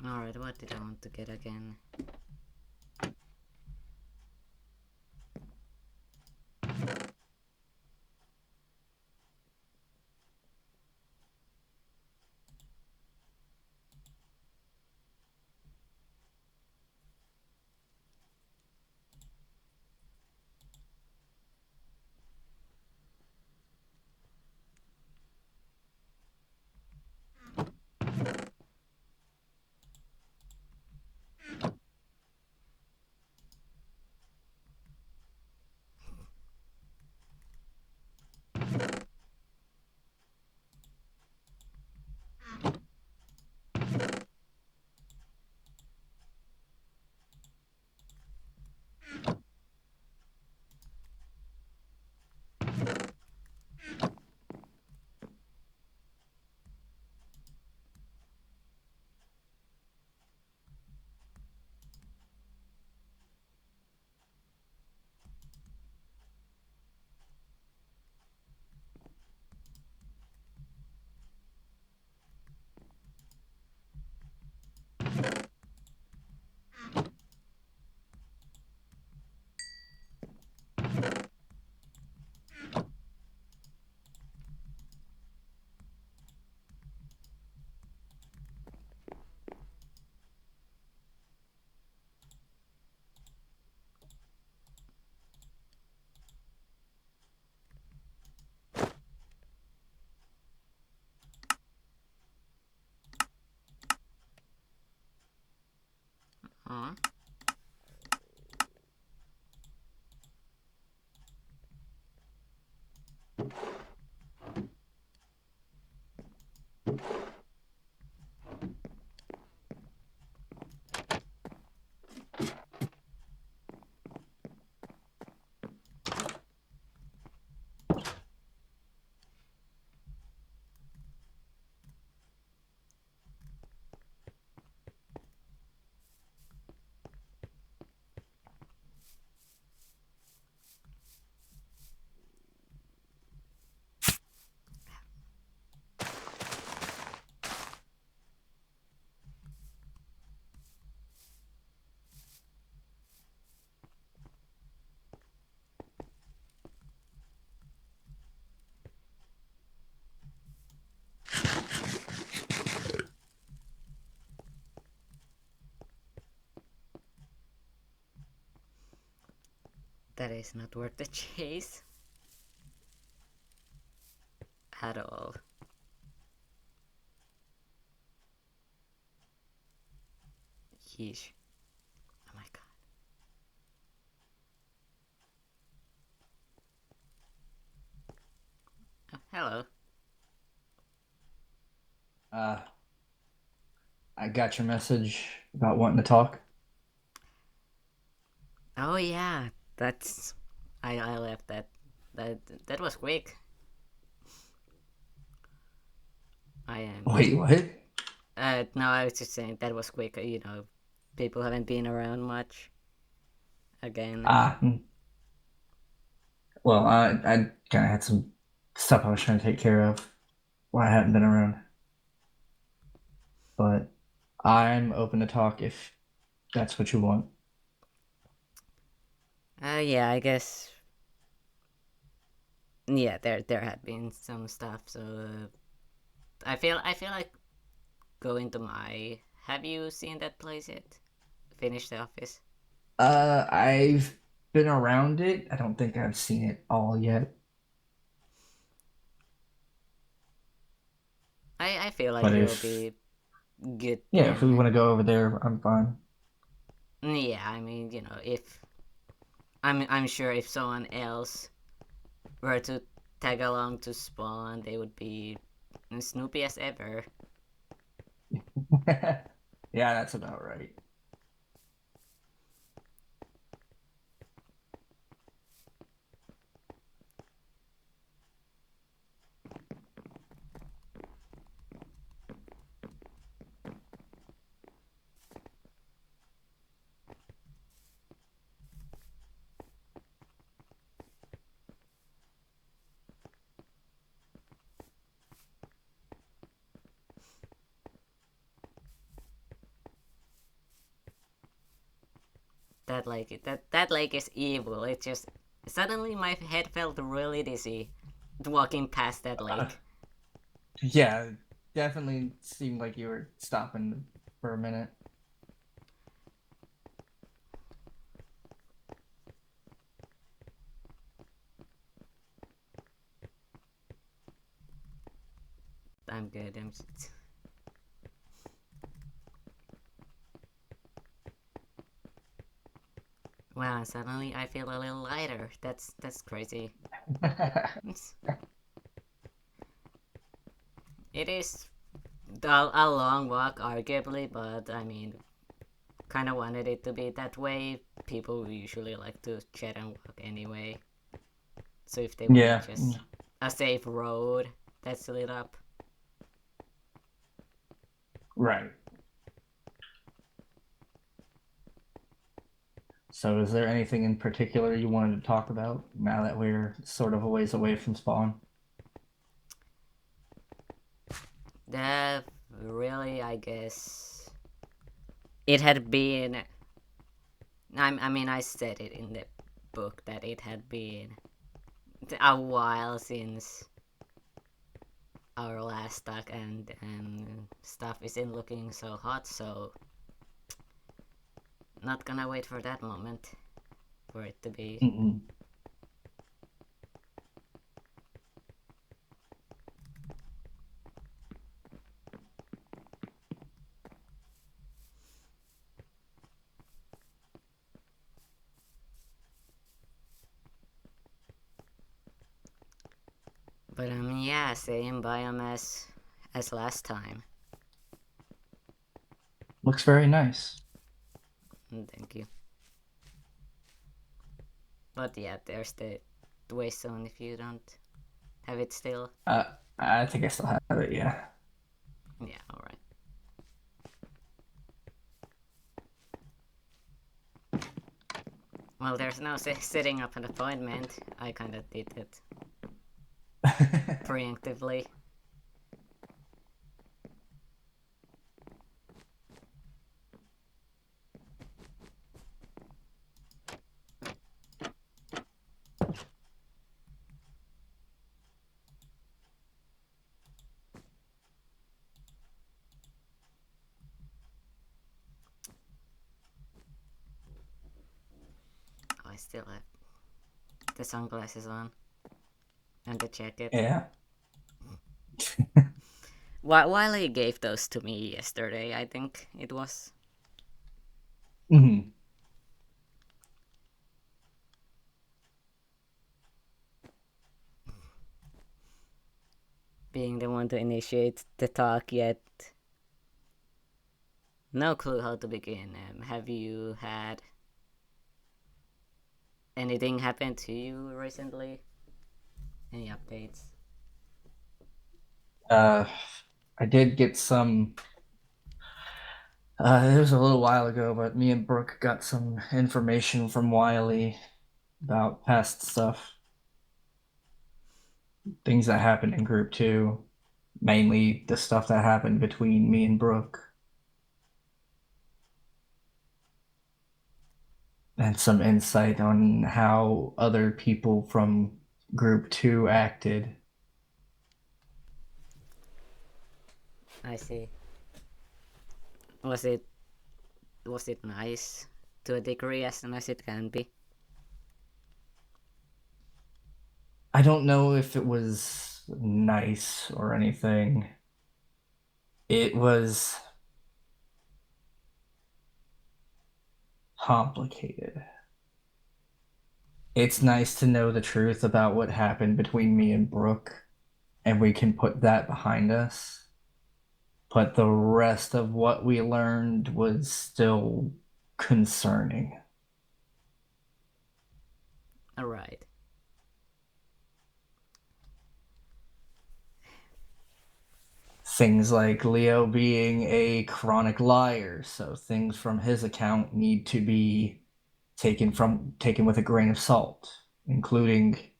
Alright, what did I want to get again? Huh? That is not worth the chase. At all. Yeesh. Oh my god. Oh, hello. Uh, I got your message about wanting to talk. Oh yeah, that's... I left that. That that was quick. I am... Wait, what? no, I was just saying that was quick. You know, people haven't been around much. Again. Ah, well, I kind of had some stuff I was trying to take care of while I hadn't been around, but I'm open to talk if that's what you want. Yeah, I guess... Yeah, there had been some stuff, so... I feel like going to my... Have you seen that place yet? Finish the office? I've been around it. I don't think I've seen it all yet, I feel like but it will if be good yeah, if we then. want to go over there, I'm fine. Yeah, I mean, you know, if... I'm sure if someone else were to tag along to spawn, they would be snoopy as ever. Yeah, that's about right. that lake is evil. It just suddenly my head felt really dizzy walking past that Uh, lake. yeah, definitely seemed like you were stopping for a minute. I'm good. Wow, suddenly I feel a little lighter. That's crazy. It is a long walk, arguably, but I mean, kind of wanted it to be that way. People usually like to chat and walk anyway. So if they wanted Yeah, just a safe road that's lit up, right. So, is there anything in particular you wanted to talk about now that we're sort of a ways away from spawn? that really, I guess, it had been. I mean, I said it in the book that it had been a while since our last stock and stuff isn't looking so hot, so not gonna wait for that moment for it to be. Mm-mm. But yeah, same biome as last time. Looks very nice. Thank you. But yeah, there's the waste zone if you don't have it still. Uh, I think I still have it. Yeah. Yeah, alright. Well, there's no setting up an appointment. I kinda did it preemptively. Oh, I still have the sunglasses on and the jacket. Yeah. Wiley gave those to me yesterday, I think it was. Hmm. Being the one to initiate the talk, yet no clue how to begin. Have you had anything happen to you recently? Any updates? Uh, I did get some. It was a little while ago, but me and Brooke got some information from Wiley about past stuff, things that happened in Group 2, mainly the stuff that happened between me and Brooke, and some insight on how other people from Group 2 acted. I see. Was it was it nice to a degree as nice as it can be? I don't know if it was nice or anything. It was complicated. It's nice to know the truth about what happened between me and Brooke, and we can put that behind us. But the rest of what we learned was still concerning. Alright. Things like Leo being a chronic liar, so things from his account need to be taken with a grain of salt, including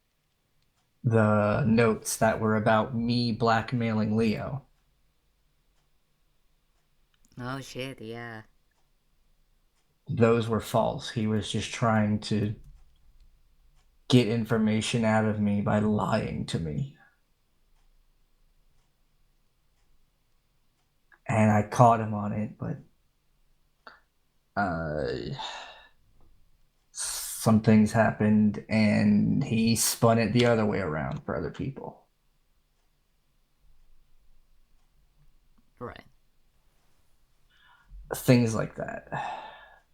the notes that were about me blackmailing Leo. Oh shit, yeah. those were false. He was just trying to get information out of me by lying to me. And I caught him on it, but uh, some things happened and he spun it the other way around for other people. Right. Things like that.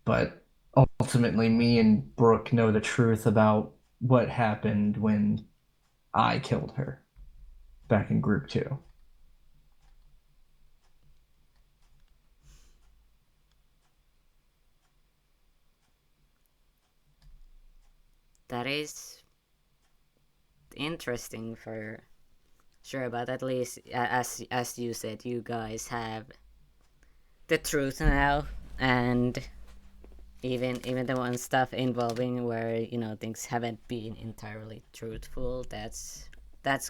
But ultimately, me and Brooke know the truth about what happened when I killed her back in group two. That is interesting for sure, but at least as you said, you guys have the truth now, and even the one stuff involving where things haven't been entirely truthful. That's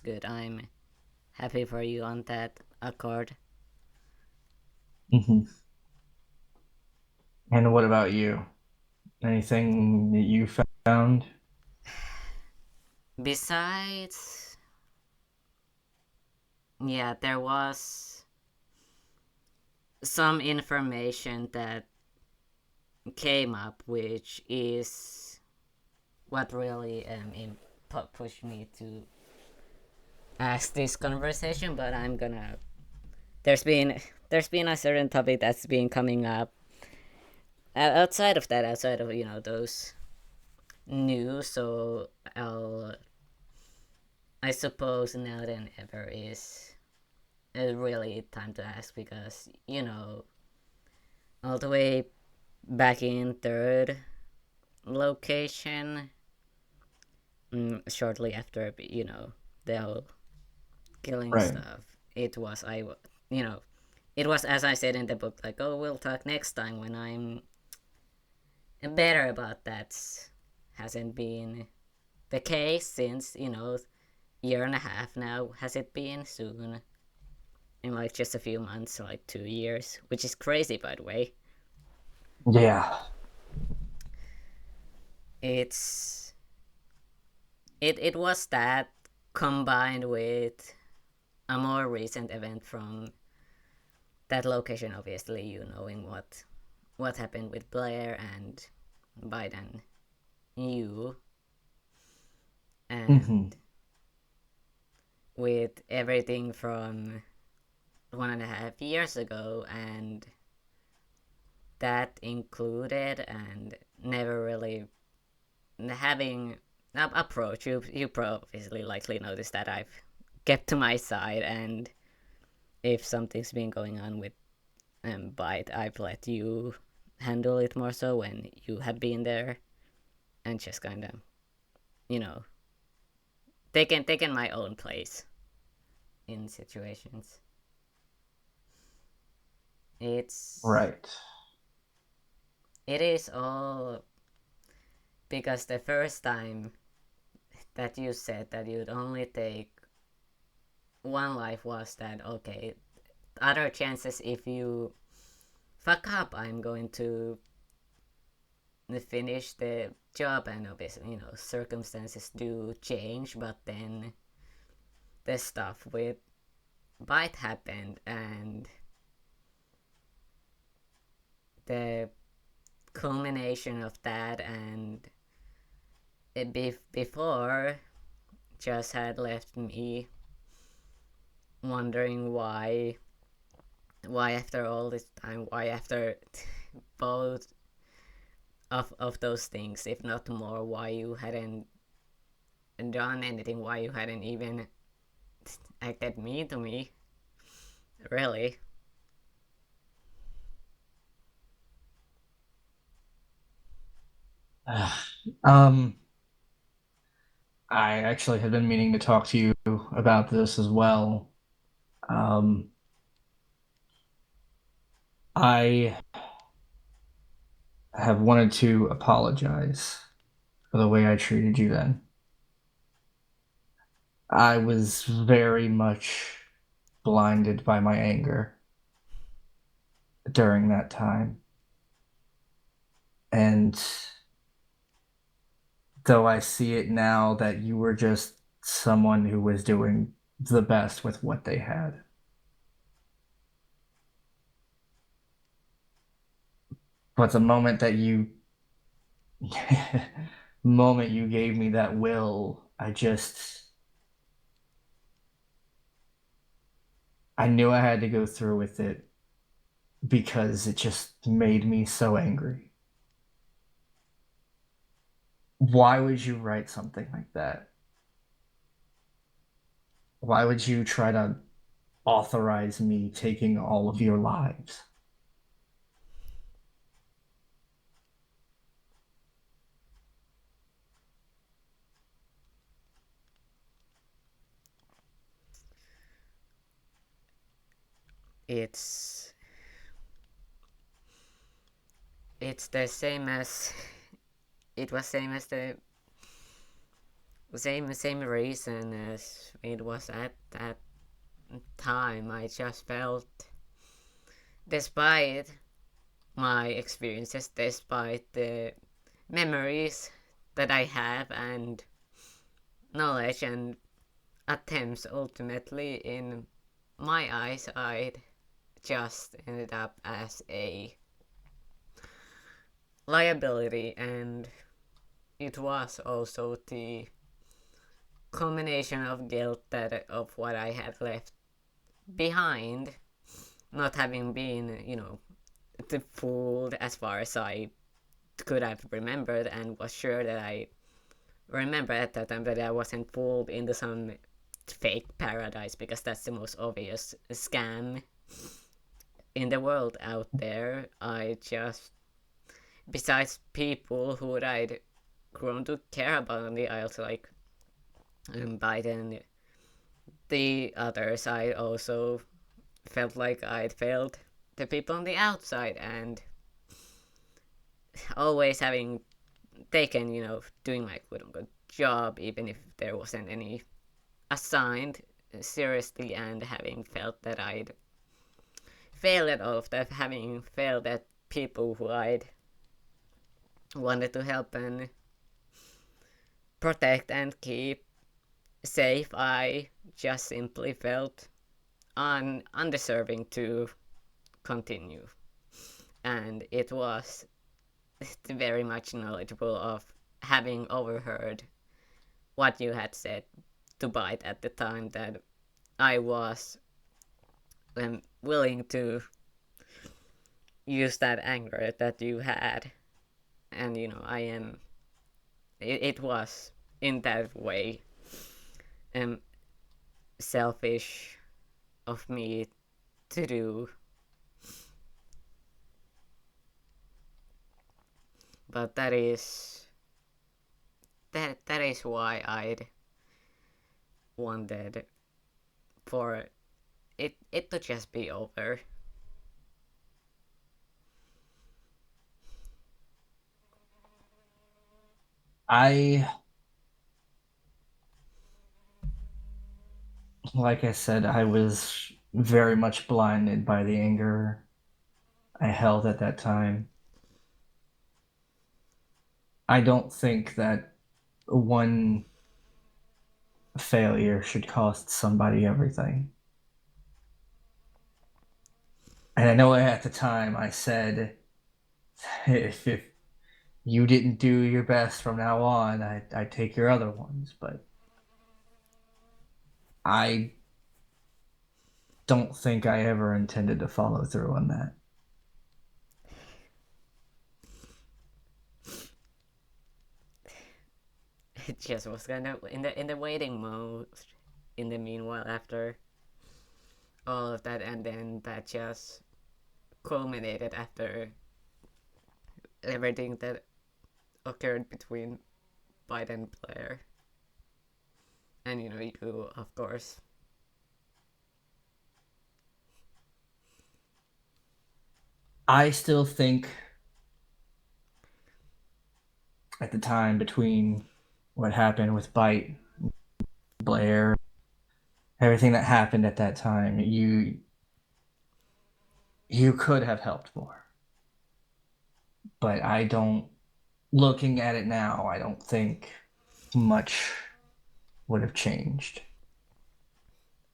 good. I'm happy for you on that accord. Mm-hmm. And what about you? Anything that you found? Besides, yeah, there was some information that came up, which is what really pushed me to ask this conversation. But I'm gonna. There's been a certain topic that's been coming up outside of that, outside of those news. So I suppose now than ever is really time to ask, because all the way back in third location, shortly after the whole killing Right. stuff, it was you know it was, as I said in the book, like, oh, we'll talk next time when I'm better about that. Hasn't been the case since year and a half now. Has it been soon? In like just a few months, like 2 years, which is crazy, by the way. Yeah. It's it was that, combined with a more recent event from that location, obviously, knowing what happened with Blair and Biden, you, Mm-hmm. and with everything from 1.5 years ago, and that included, and never really having approach. You obviously likely noticed that I've kept to my side, and if something's been going on with Bite, I've let you handle it more so when you have been there, and just kind of you know taken my own place in situations. It's Right. it is all because the first time that you said that you'd only take one life was that, okay, other chances, if you fuck up, I'm going to finish the job. And obviously circumstances do change, but then the stuff with Bite happened, and the culmination of that, and before, just had left me wondering why after all this time, why after both of those things, if not more, why you hadn't done anything, why you hadn't even acted mean to me, really. um, I actually had been meaning to talk to you about this as well. Um, I have wanted to apologize for the way I treated you then. I was very much blinded by my anger during that time. And though I see it now that you were just someone who was doing the best with what they had. But the moment that you moment you gave me that will, I knew I had to go through with it because it just made me so angry. Why would you write something like that? Why would you try to authorize me taking all of your lives? It's it's the same as it was same as the same reason as it was at that time. I just felt, despite my experiences, despite the memories that I have and knowledge and attempts, ultimately in my eyes I just ended up as a liability, and it was also the culmination of guilt that of what I had left behind, not having been, fooled as far as I could have remembered, and was sure that I remember at that time that I wasn't fooled into some fake paradise, because that's the most obvious scam in the world out there. I just, besides people who I'd grown to care about on the aisles, like Biden, the others, I also felt like I'd failed the people on the outside, and always having taken, doing my quote unquote job, even if there wasn't any assigned seriously, and having felt that I'd failed at all of that, having failed at people who I'd wanted to help and protect and keep safe, I just simply felt undeserving to continue. And it was very much knowledgeable of having overheard what you had said to Bite at the time, that I was willing to use that anger that you had. And I am, it was in that way um selfish of me to do, but that is why I'd wanted for it to just be over. I, like I said, I was very much blinded by the anger I held at that time. I don't think that one failure should cost somebody everything. And I know at the time I said, if you didn't do your best from now on, I'd take your other ones. But I don't think I ever intended to follow through on that. It just was kind of in the waiting mode in the meanwhile, after all of that, and then that just culminated after everything that occurred between Biden and Blair, and you, of course. I still think at the time between what happened with Bite, Blair, everything that happened at that time, you could have helped more. but I don't, looking at it now, I don't think much would have changed.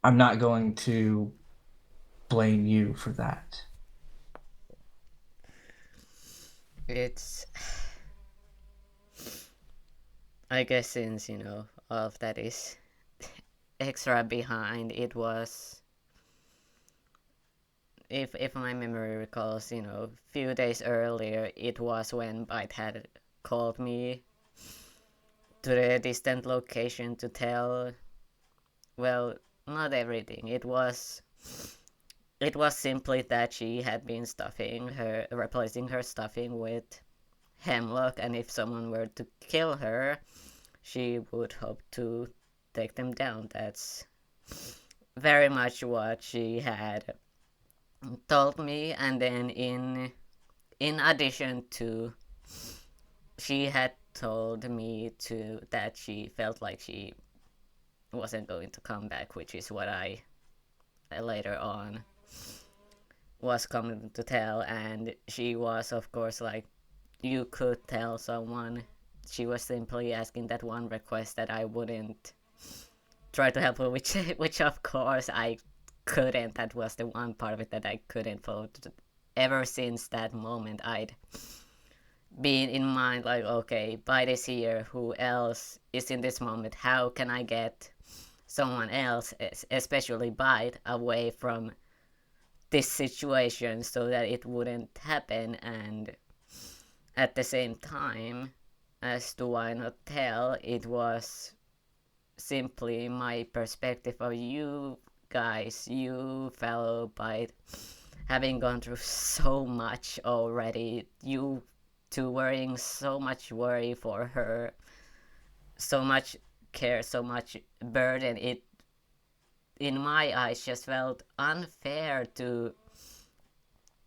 I'm not going to blame you for that. It's, I guess, since, all of that is extra behind, it was, if my memory recalls, few days earlier, it was when Bite had called me to the distant location to tell, well, not everything. It was simply that she had been replacing her stuffing with hemlock, and if someone were to kill her, she would hope to take them down. That's very much what she had told me, and then in addition to, she had told me to that she felt like she wasn't going to come back, which is what I later on was coming to tell. And she was, of course, like, you could tell someone. She was simply asking that one request that I wouldn't try to help her, which of course I couldn't. That was the one part of it that I couldn't follow. Ever since that moment, I'd been in mind like, okay, Bite is here. Who else is in this moment? How can I get someone else, especially Bite, away from this situation so that it wouldn't happen? And at the same time, as to why not tell, it was simply my perspective of you guys, you fellow Bite, having gone through so much already, you two worrying so much worry for her, so much care, so much burden. It, in my eyes, just felt unfair to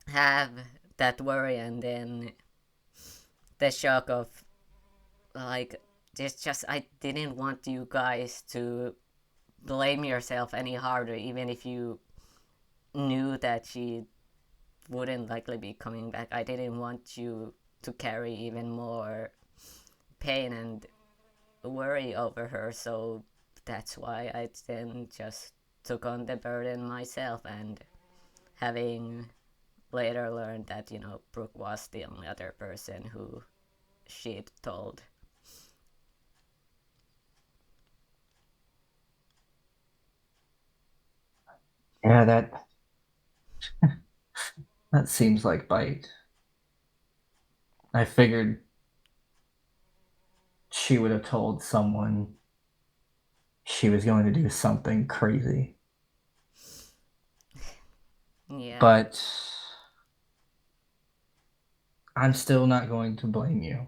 have that worry and then the shock of, like, just I didn't want you guys to blame yourself any harder, even if you knew that she wouldn't likely be coming back. I didn't want you to carry even more pain and worry over her, so that's why I then just took on the burden myself. And having later learned that, Brooke was the only other person who she'd told. Yeah, that seems like Bite. I figured she would have told someone she was going to do something crazy. Yeah. But I'm still not going to blame you.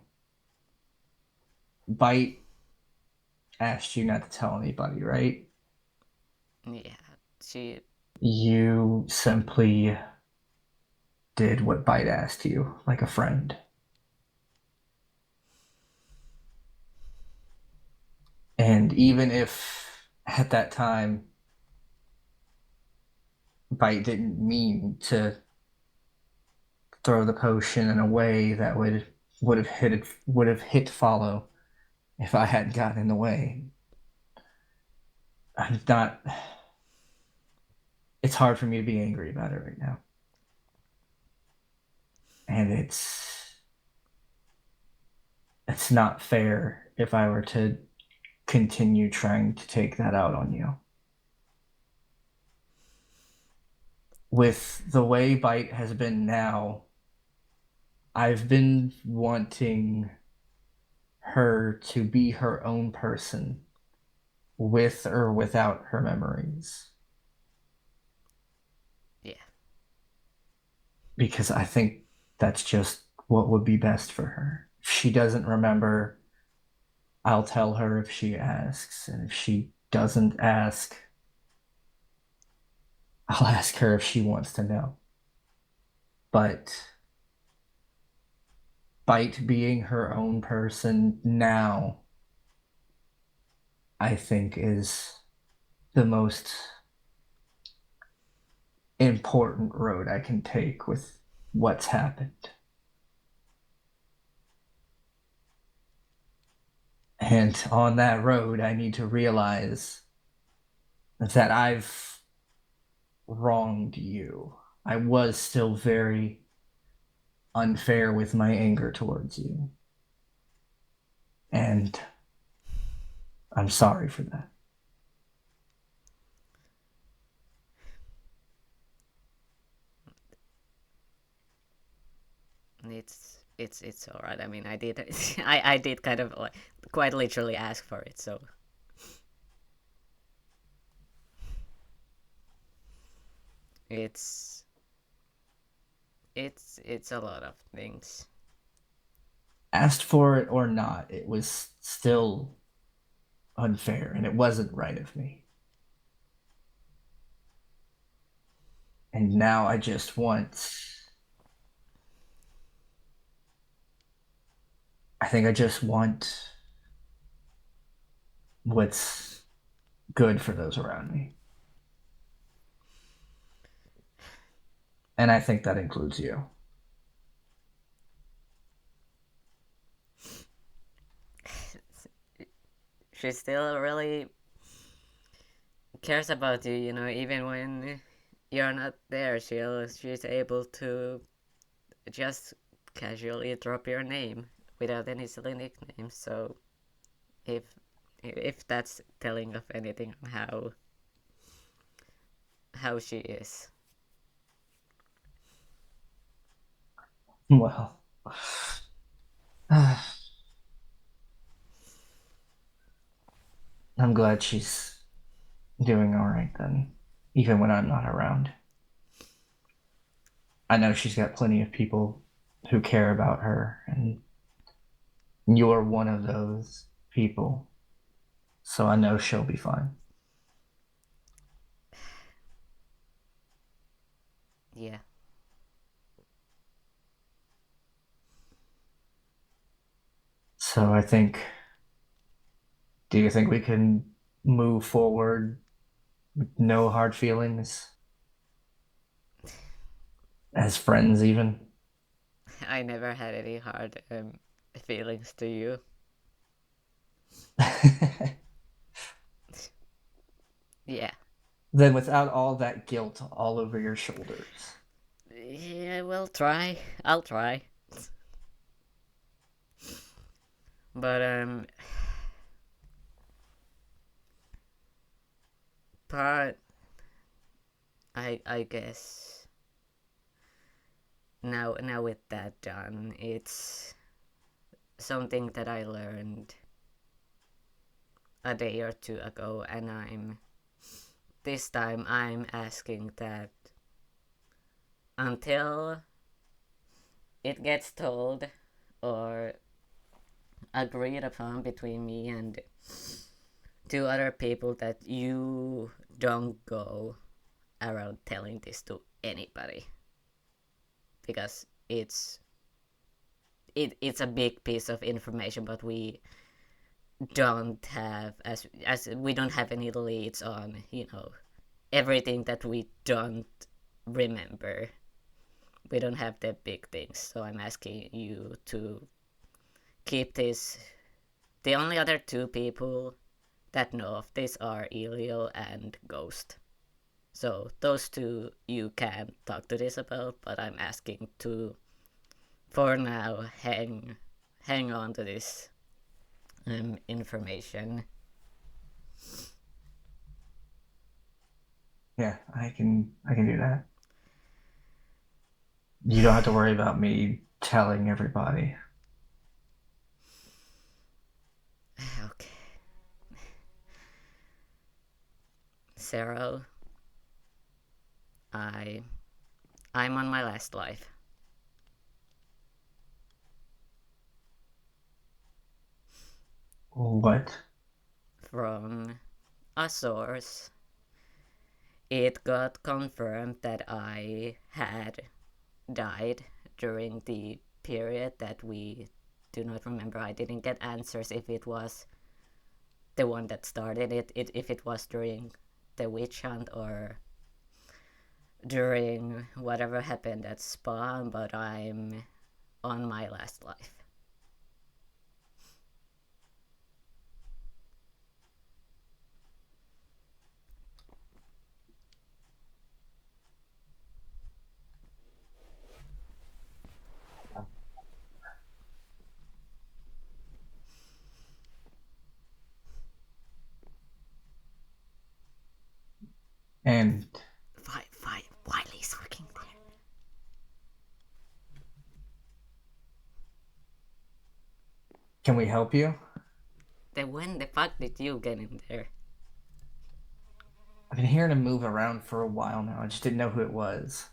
Bite asked you not to tell anybody, right? Yeah. She. You simply did what Bite asked you, like a friend. And even if at that time Bite didn't mean to throw the potion in a way that would have hit follow if I hadn't gotten in the way. I'm not. It's hard for me to be angry about it right now, and it's not fair if I were to continue trying to take that out on you. With the way Bite has been now, I've been wanting her to be her own person with or without her memories Yeah. because I think that's just what would be best for her. If she doesn't remember, I'll tell her if she asks. And if she doesn't ask, I'll ask her if she wants to know. But Bite being her own person now, I think, is the most important road I can take with what's happened. And on that road, I need to realize that I've wronged you. I was still very unfair with my anger towards you. And I'm sorry for that. It's all right. I mean, I did I did kind of like quite literally ask for it, so it's it's a lot of things. Asked for it or not, it was still unfair and it wasn't right of me. And now I just want. I think I just want what's good for those around me. And I think that includes you. She still really cares about you, you know, even when you're not there. She's able to just casually drop your name without any silly nicknames. So if if that's telling of anything on how she is. Well, I'm glad she's doing all right then, even when I'm not around. I know she's got plenty of people who care about her, and you're one of those people. So I know she'll be fine. Yeah. So I think, do you think we can move forward with no hard feelings as friends, even? I never had any hard feelings to you. Yeah. Then without all that guilt all over your shoulders. Yeah, we'll try. I'll try. But part I guess now with that done, it's something that I learned a day or two ago, and this time I'm asking that until it gets told or agreed upon between me and two other people that you don't go around telling this to anybody, because it's a big piece of information, but we don't have as we don't have any leads on, you know, everything that we don't remember. We don't have the big things, so I'm asking you to keep this. The only other two people that know of this are Elio and Ghost. So those two you can talk to this about, but I'm asking to, for now, hang on to this information. Yeah, I can do that. You don't have to worry about me telling everybody. Okay. Sarah, I I'm on my last life. What? From a source, it got confirmed that I had died during the period that we do not remember. I didn't get answers if it was the one that started it if it was during the witch hunt or during whatever happened at Spawn, but I'm on my last life. And Why Wiley's working there? can we help you? Then when the fuck did you get in there? I've been hearing him move around for a while now. I just didn't know who it was.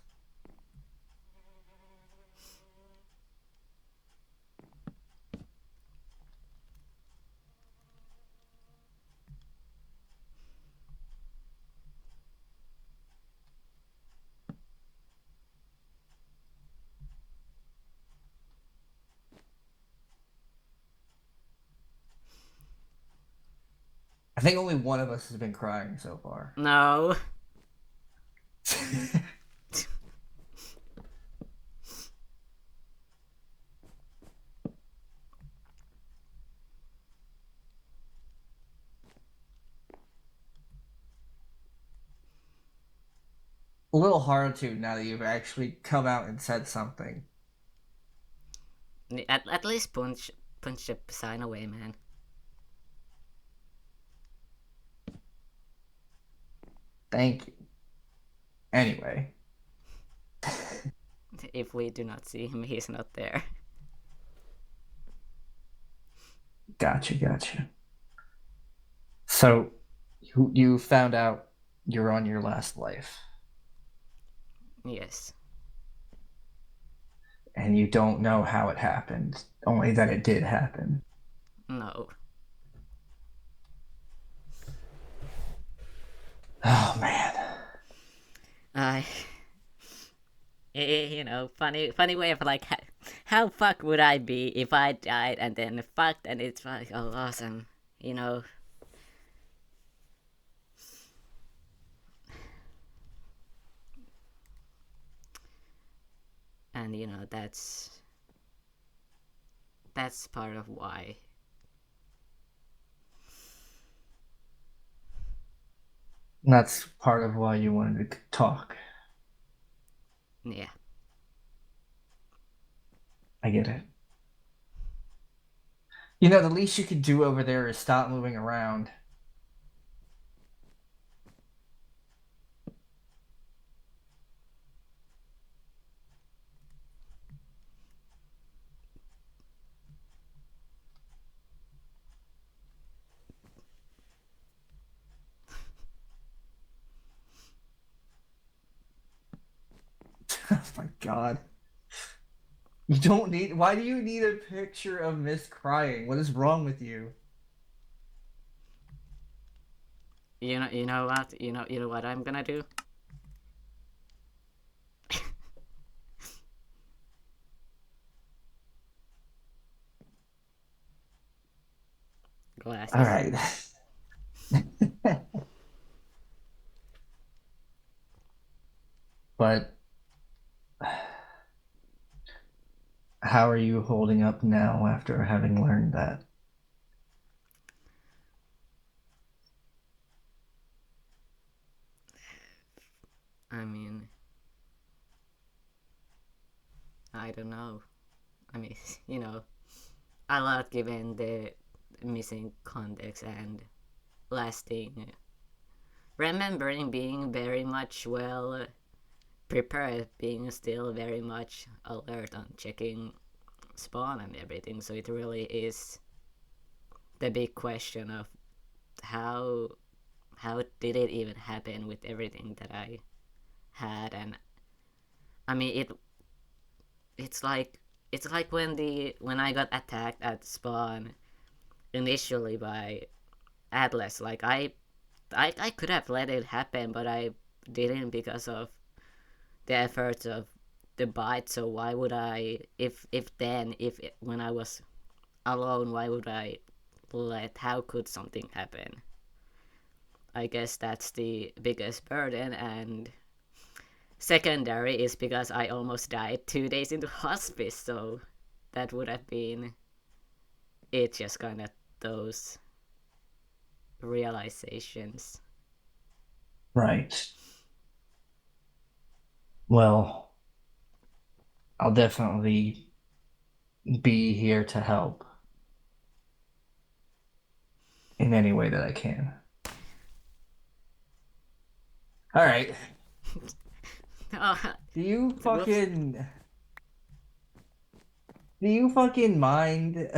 I think only one of us has been crying so far. No. A little hard to now that you've actually come out and said something. At least punch the sign away, man. Thank you. Anyway. If we do not see him, he's not there. Gotcha. So you found out you're on your last life, Yes. and you don't know how it happened, only that it did happen. No. Oh man. I. Funny way of like, how fuck would I be if I died and then fucked and it's like, oh, awesome, you know. And that's part of why. That's part of why you wanted to talk. Yeah. I get it. You know, the least you could do over there is stop moving around. Oh my god. You don't need. Why do you need a picture of Miss crying? What is wrong with you? You know what? You know what I'm gonna do? All Glasses. right. But how are you holding up now after having learned that? I mean, I don't know. I mean, you know, a lot given the missing context and lasting remembering being very much well prepared, being still very much alert on checking spawn and everything. So it really is the big question of how how did it even happen with everything that I had. And I mean it's like it's like when I got attacked at spawn initially by Atlas. Like I could have let it happen, but I didn't because of the efforts of the bite. So why would I, if when I was alone, why would I how could something happen? I guess that's the biggest burden. And secondary is because I almost died 2 days into hospice, so that would have been it. Just kind of those realizations. Right. Well, I'll definitely be here to help in any way that I can. All right. Oh, Do you whoops. fucking do you fucking mind?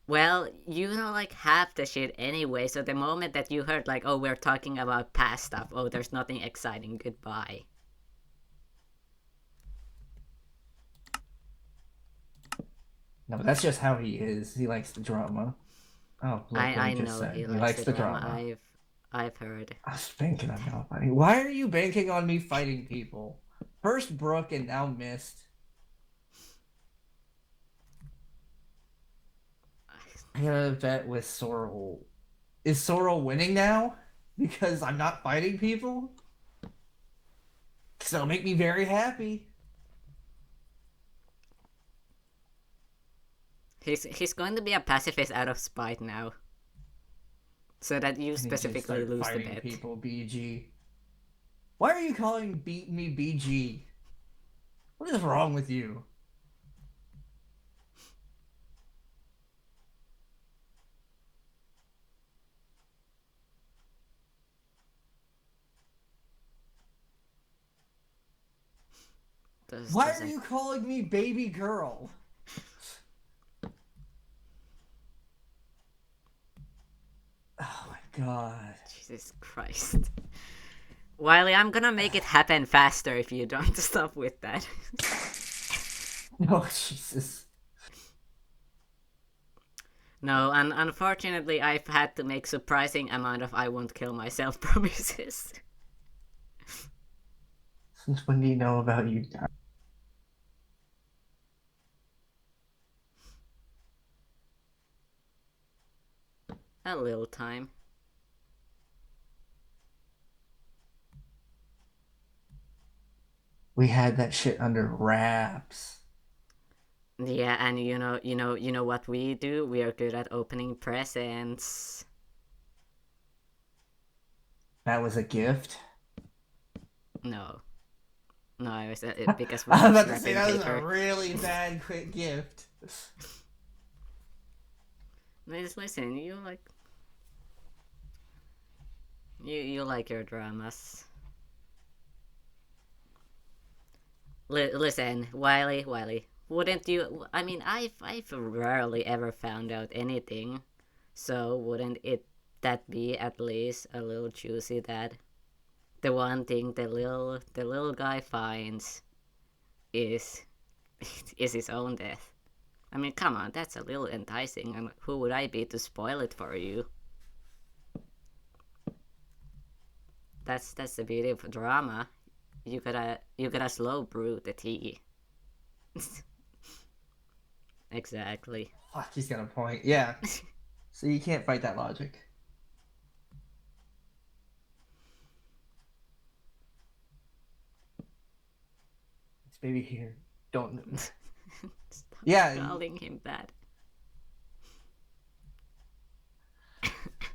Well, you know like half the shit anyway, so the moment that you heard like, oh, we're talking about past stuff, oh, there's nothing exciting, goodbye. No, that's just how he is. He likes the drama. Oh, look what he I just know said. he He likes likes the the drama. drama. I've heard. I was banking on y'all fighting. Why are you banking on me fighting people? First Brooke and now Mist. I gotta bet with Sorrel. Is Sorrel winning now? Because I'm not fighting people? Because that'll make me very happy. He's going to be a pacifist out of spite now, so that you I need you to specifically start lose the fighting bet. people, BG. Why are you calling me BG? What is wrong with you? Why are Doesn't. you calling me baby girl? Oh my god. Jesus Christ. Wiley, I'm gonna make it happen faster if you don't stop with that. Oh, Jesus. No, and unfortunately, I've had to make surprising amount of I won't kill myself promises. Since when do you know about you? A little time. We had that shit under wraps. Yeah, and you know what we do? We are good at opening presents. That was a gift. No, no, it was because we're I was just about to say wrapping that was a paper. really bad quick gift. Just listen, you like your dramas. Listen, Wiley, wouldn't you? I mean, I've rarely ever found out anything, so wouldn't it that be at least a little juicy that the one thing the little guy finds is is his own death? I mean, come on, that's a little enticing, and who would I be to spoil it for you? That's the beauty of drama. You gotta slow brew the tea. Exactly. Fuck, he's got a point. Yeah. So you can't fight that logic. This baby here. Don't. Stop Yeah, calling him that.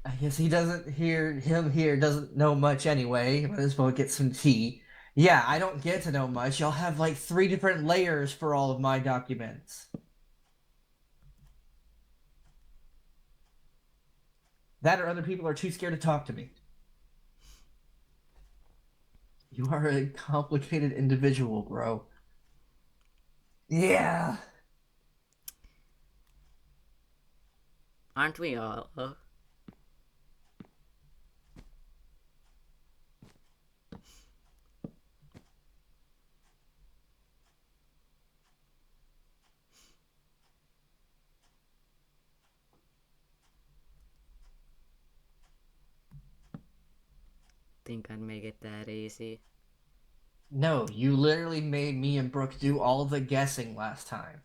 I guess he doesn't hear him here doesn't know much anyway. Might as well get some tea. Yeah, I don't get to know much. Y'all have like three different layers for all of my documents. That or other people are too scared to talk to me. You are a complicated individual, bro. Yeah. Aren't we all? Oh, think I'd make it that easy. No, you literally made me and Brooke do all the guessing last time.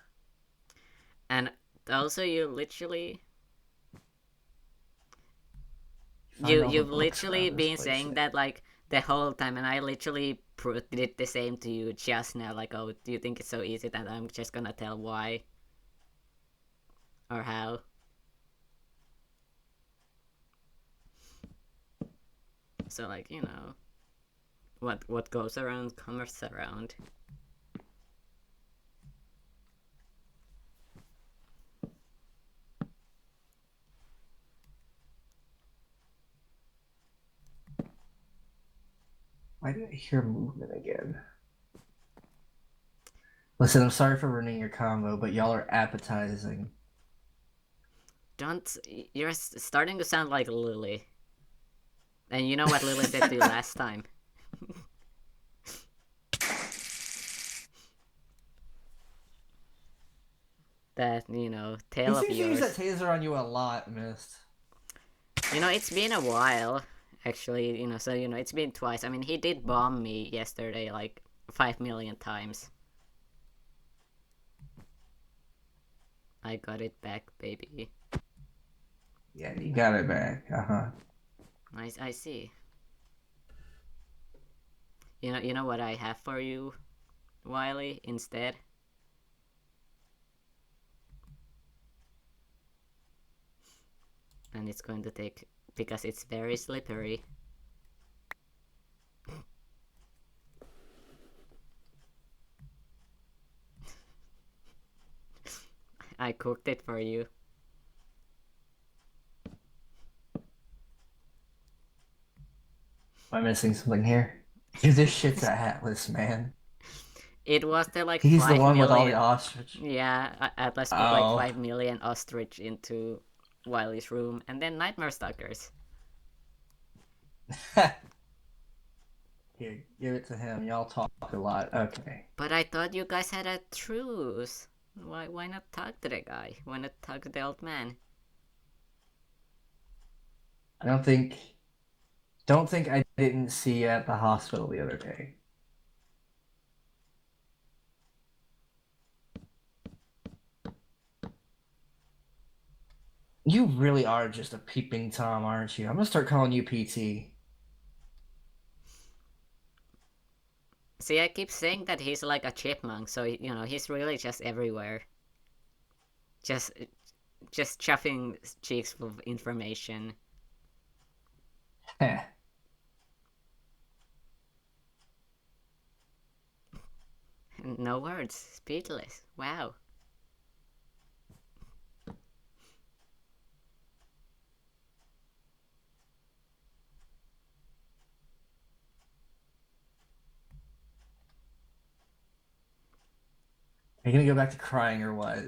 And also, you literally, Find all the you've books literally around this been place. saying that like the whole time, and I literally did the same to you just now. Like, oh, do you think it's so easy that I'm just gonna tell why or how? So like, what goes around comes around. Why did I hear movement again? Listen, I'm sorry for ruining your combo, but y'all are appetizing. Don't. You're starting to sound like Lily. And you know what Lily did to you last time? That, He tail of seems to use that yours. taser on you a lot, Mist. It's been a while, actually, so, it's been twice. I mean, he did bomb me yesterday, like, 5 million times. I got it back, baby. Yeah, you got it back. Uh-huh. I see. You know what I have for you, Wiley, instead? And it's going to take, because it's very slippery. I cooked it for you. Am I missing something here? Dude, this shit's a Atlas, man. It was the like He's the 5 one with all the million. ostrich. Yeah, Atlas put like Oh. 5 million ostrich into Wiley's room, and then Nightmare Stalkers. Here, give it to him. Y'all talk a lot. Okay. But I thought you guys had a truce. Why not talk to the guy? Why not talk to the old man? I don't think I didn't see you at the hospital the other day. You really are just a peeping Tom, aren't you? I'm gonna start calling you PT. See, I keep saying that he's like a chipmunk, so he's really just everywhere. Just just chuffing cheeks full of information. Heh. No words, speechless. Wow. Are you gonna go back to crying or what?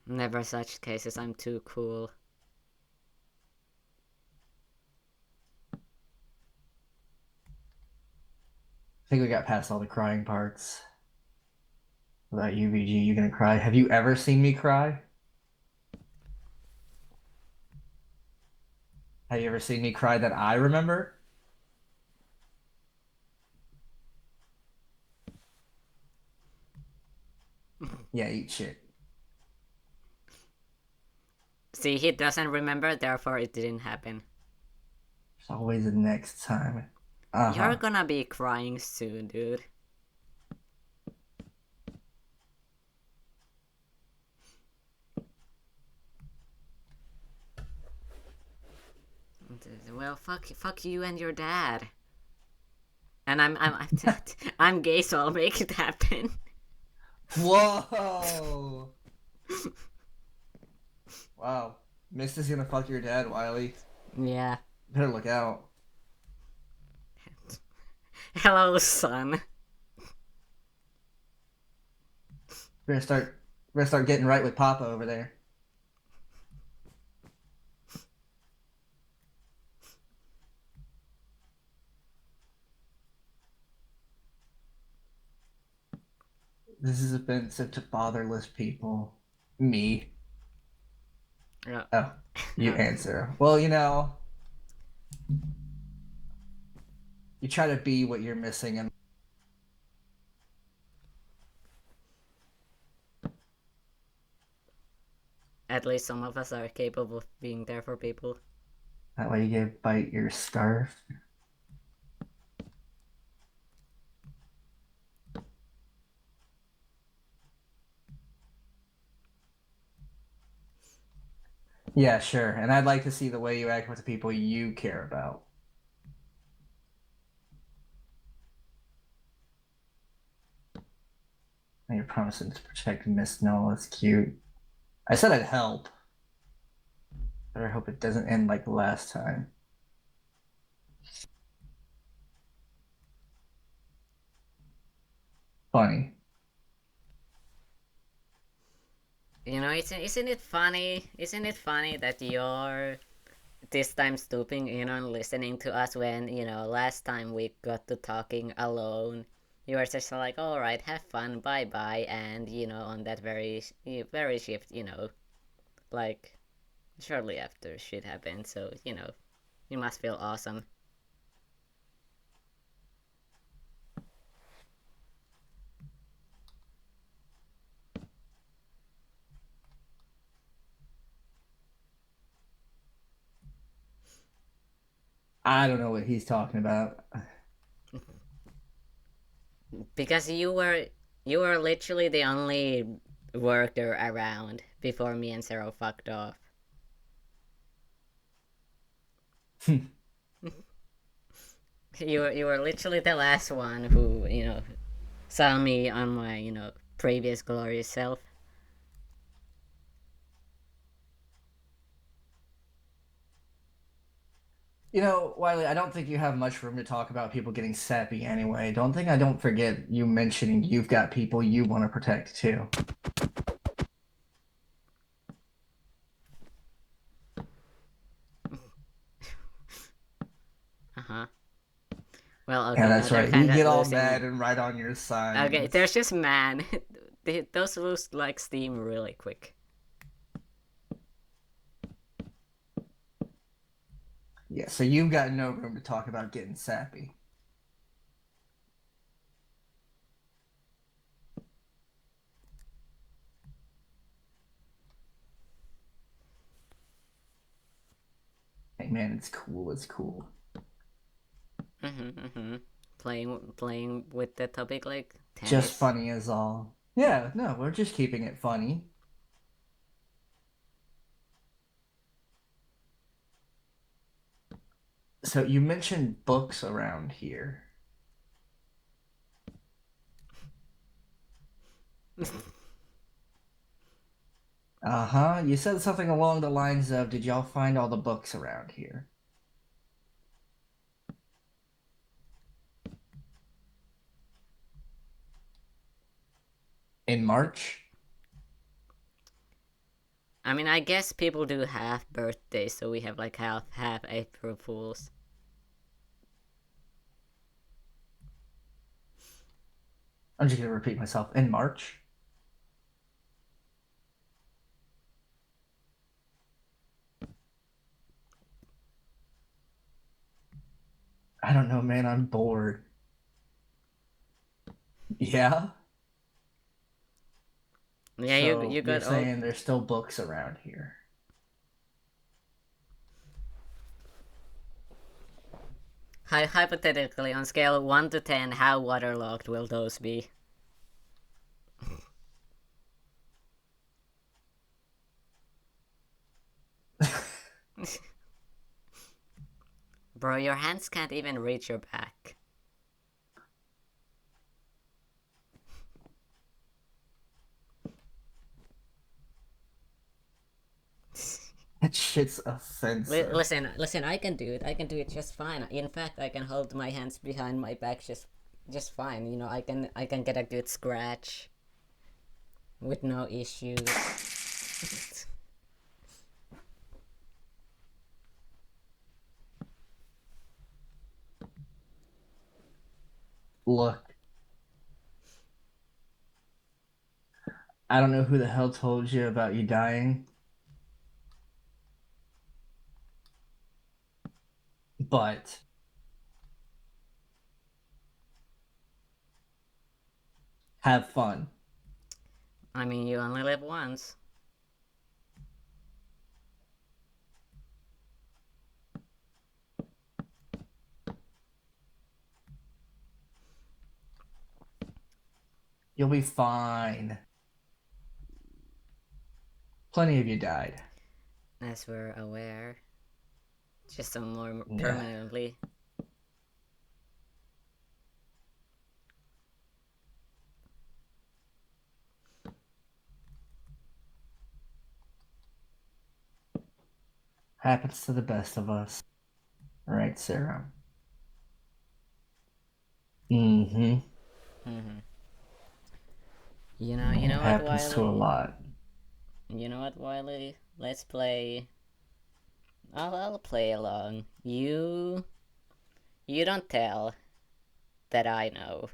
Never such cases. I'm too cool. I think we got past all the crying parts. Without UVG, you gonna cry? Have you ever seen me cry? Have you ever seen me cry that I remember? Yeah, eat shit. See, he doesn't remember, therefore it didn't happen. There's always a next time. You're Uh-huh. gonna be crying soon, dude. Well, fuck you and your dad. And I'm gay, so I'll make it happen. Whoa! Wow. Mist is gonna fuck your dad, Wiley. Yeah. Better look out. Hello, son. We're gonna start we're gonna start getting right with Papa over there. This is offensive to fatherless people. Me. Oh. Oh, you answer. Well, you try to be what you're missing and At least some of us are capable of being there for people. that way you get bite your scarf. Yeah, sure. And I'd like to see the way you act with the people you care about. And you're promising to protect Miss Noel. That's cute. I said I'd help. But I hope it doesn't end like the last time. funny. You know, isn't it funny? Isn't it funny that you're this time stooping in on listening to us when, you know, last time we got to talking alone, you were just like, all right, have fun, bye bye, and you know, on that very shift, you know, like shortly after shit happened, so you know, you must feel awesome. I don't know what he's talking about. Because you were literally the only worker around before me and Zero fucked off. You were literally the last one who, you know, saw me on my, you know, previous glorious self. You know, Wiley, I don't think you have much room to talk about people getting sappy anyway. I don't forget you mentioning you've got people you want to protect too. Uh-huh. Well, Yeah, okay, now that's they're right. You kind of get all mad losing. and right on your Okay, signs. there's just man. Those lose like steam really quick. Yeah, so you've got no room to talk about getting sappy. Hey man, it's cool, it's cool. Playing with the topic like Just tennis. funny is all. Yeah, no, we're just keeping it funny. So you mentioned books around here. Uh-huh. You said something along the lines of, did y'all find all the books around here? In March? I mean, I guess people do have birthdays, so we have like half April Fools. I'm just gonna repeat myself. In March? I don't know, man. I'm bored. Yeah? Yeah, So you you're got all. saying there's still books around here. Hypothetically, on scale 1 to 10, how waterlogged will those be? Bro, your hands can't even reach your back. That shit's offensive. Listen, I can do it. I can do it just fine. In fact, I can hold my hands behind my back just fine. You know, I can get a good scratch with no issues. Look, I don't know who the hell told you about you dying, but have fun. I mean, you only live once. You'll be fine. Plenty of you died. As we're aware. Just some more Yeah. permanently. Happens to the best of us. All right, Sarah. Mm-hmm. Mm-hmm. You It know what, happens to a Wiley? lot. You know what, Wiley? Let's play. I'll play along. You don't tell that I know.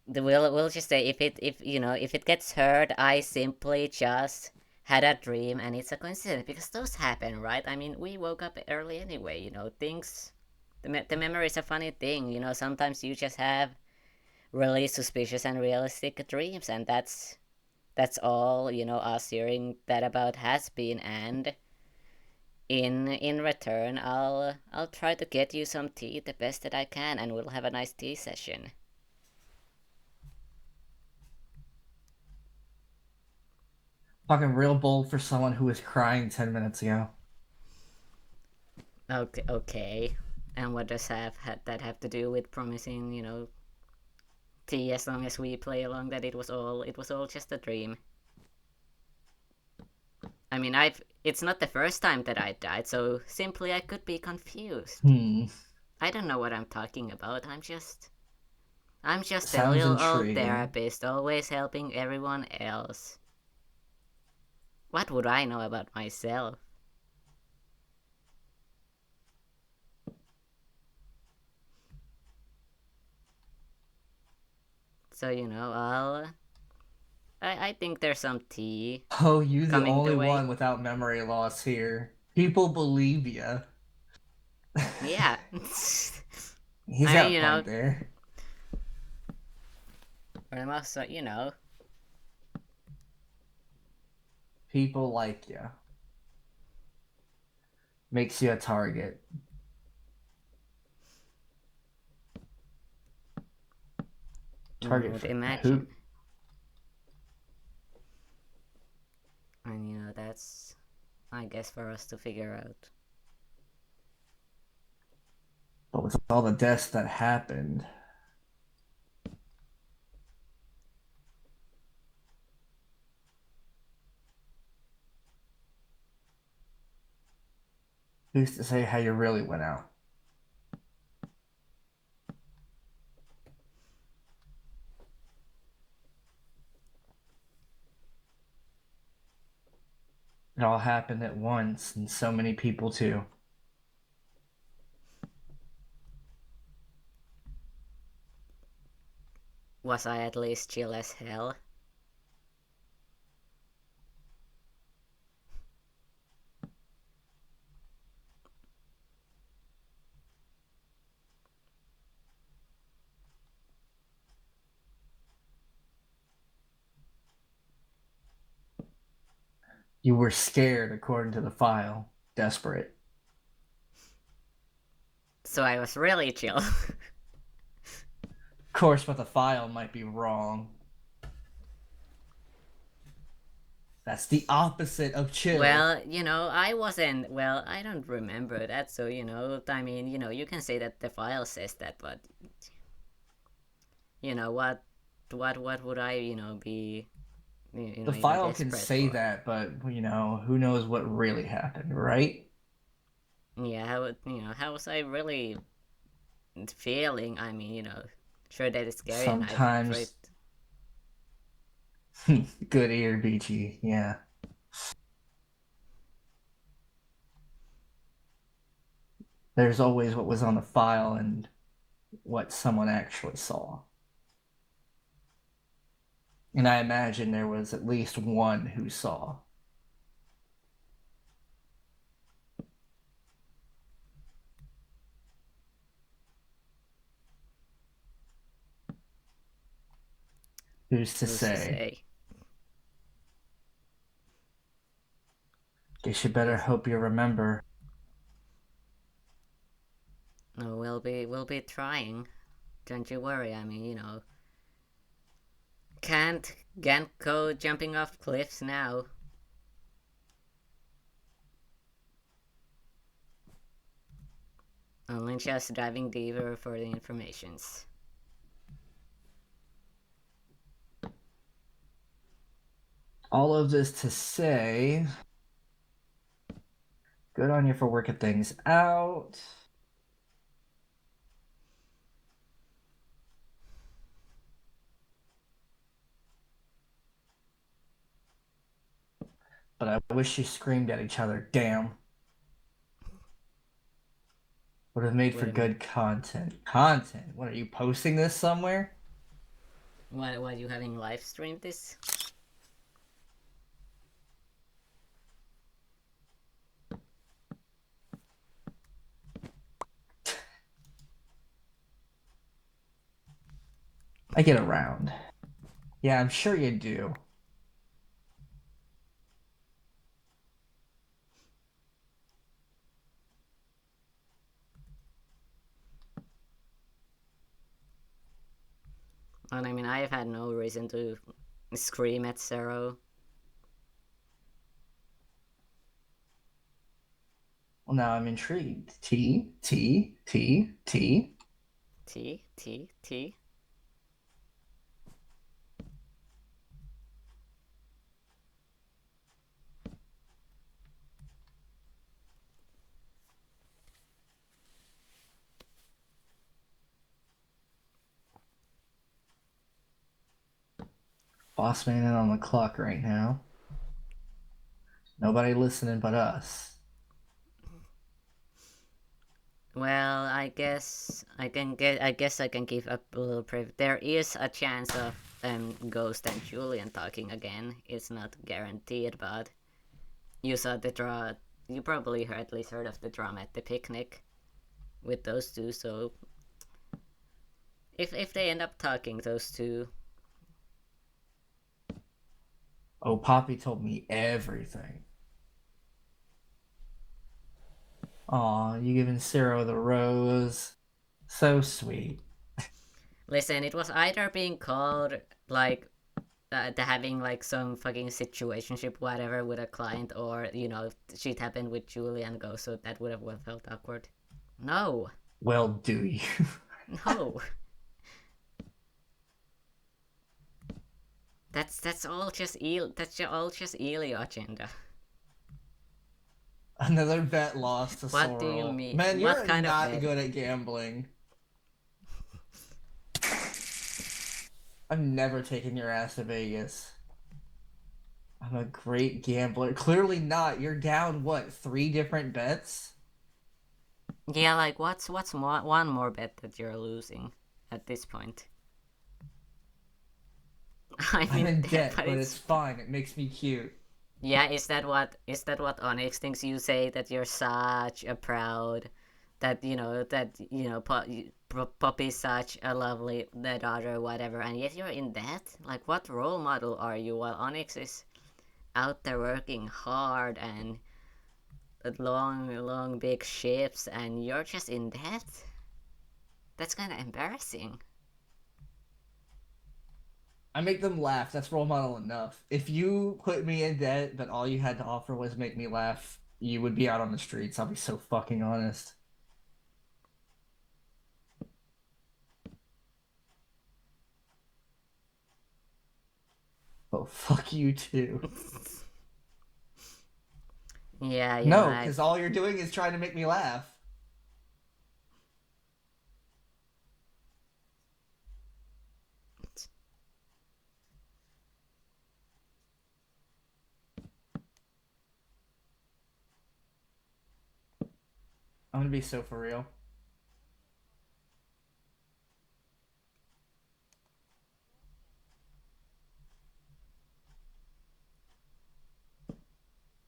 We'll just say if you know if it gets heard, I simply just had a dream and it's a coincidence because those happen, right? I mean, we woke up early anyway. You know, things. The memory is a funny thing. You know, sometimes you just have really suspicious and realistic dreams, and that's all you know. Us hearing that about has been, and in return, I'll try to get you some tea the best that I can, and we'll have a nice tea session. Talking real bold for someone who was crying 10 minutes ago. Okay, okay. And what does that have to do with promising, you know, tea as long as we play along that it was all just a dream. I mean, I've it's not the first time that I died, so simply I could be confused. Hmm. I don't know what I'm talking about. I'm just a Sounds little old intriguing. therapist always helping everyone else. What would I know about myself? So, you know, I think there's some tea Oh, you the coming only the way. one without memory loss here. People believe you. Yeah. He's I got mean, a you know, point there. for the most, you know, People like you. Makes you a target. one Target would for imagine. who? And, you know, that's, I guess, for us to figure out. But with all the deaths that happened, who's to say how you really went out? It all happened at once, and so many people too. Was I at least chill as hell? You were scared, according to the file. Desperate. So I was really chill. Of course, but the file might be wrong. That's the opposite of chill. Well, you know, I wasn't. Well, I don't remember that, so, you know, I mean, you know, you can say that the file says that, but, you know, what would I, you know, be, you know, The even file can desperate say for? that, but who knows what really happened, right? Yeah, you know, how was I really feeling? I mean, you know, sure that it's scary and I've tried. Sometimes good ear, BG. Yeah. There's always what was on the file and what someone actually saw. And I imagine there was at least one who saw. Who's to Who's to say? say? Guess you better Yes. hope you remember. No, we'll be trying. Don't you worry. I mean, you know, can't go jumping off cliffs now. Only just diving deeper for the informations. All of this to say, good on you for working things out. but I wish you screamed at each other. Damn. Would have made for Would have made. good content. Content? What are you posting this somewhere? Why you having live streamed this? I get around. Yeah, I'm sure you do. And I mean, I have had no reason to scream at Zero. Well, now I'm intrigued. T, T, T, T. T, T, T. Boss man in on the clock right now. Nobody listening but us. Well, I guess I can get. I guess I can give up a little priv. There is a chance of Ghost and Julian talking again. It's not guaranteed, but you saw the draw. You probably heard, at least heard of the drama at the picnic with those two. So if they end up talking, those two. Oh, Poppy told me everything. Aw, you giving Ciro the rose. So sweet. Listen, it was either being called like having like some fucking situationship whatever with a client, or shit happened with Julie and Go, so that would have well felt awkward. No. Well, do you? No. That's all just Elio agenda. Another bet lost to What do you Sorrel. mean? Man, What you're kind of not bet? good at gambling. I'm never taking your ass to Vegas. I'm a great gambler. Clearly not. You're down, what, three different bets? Yeah, like what's one more bet that you're losing at this point? I I'm mean, in but debt, but it's it's fine. It makes me cute. yeah. Is that what Onyx thinks? You say that you're such a proud, Poppy's such a lovely daughter, whatever, and yet you're in debt. Like, what role model are you while Onyx is out there working hard and long, long big ships, and you're just in debt? That's kind of embarrassing. I make them laugh. That's role model enough. If you put me in debt, but all you had to offer was make me laugh, you would be out on the streets. I'll be so fucking honest. Oh, fuck you too. Yeah, No, I. because all you're doing is trying to make me laugh. I'm gonna be so for real.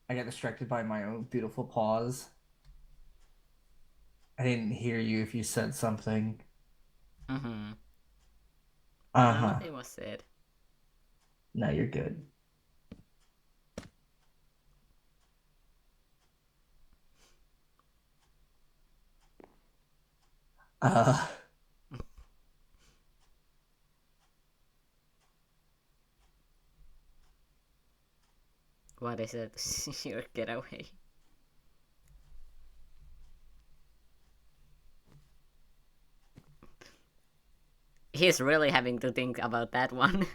I got distracted by my own beautiful pause. I didn't hear you if you said something. Mm-hmm. No, Uh-huh. nothing was said. No, you're good. Uh, What is it? Your getaway. He's really having to think about that one.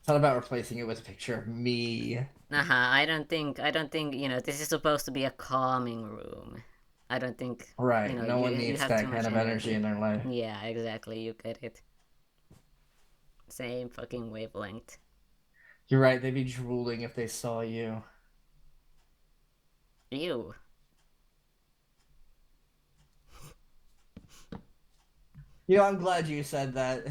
Thought about replacing it with a picture of me. I don't think, this is supposed to be a calming room. I don't think, Right. No you one you needs have too that much kind of energy energy. in their life. Yeah, exactly, you get it. Same fucking wavelength. You're right. They'd be drooling if they saw you. Ew. I'm glad you said that.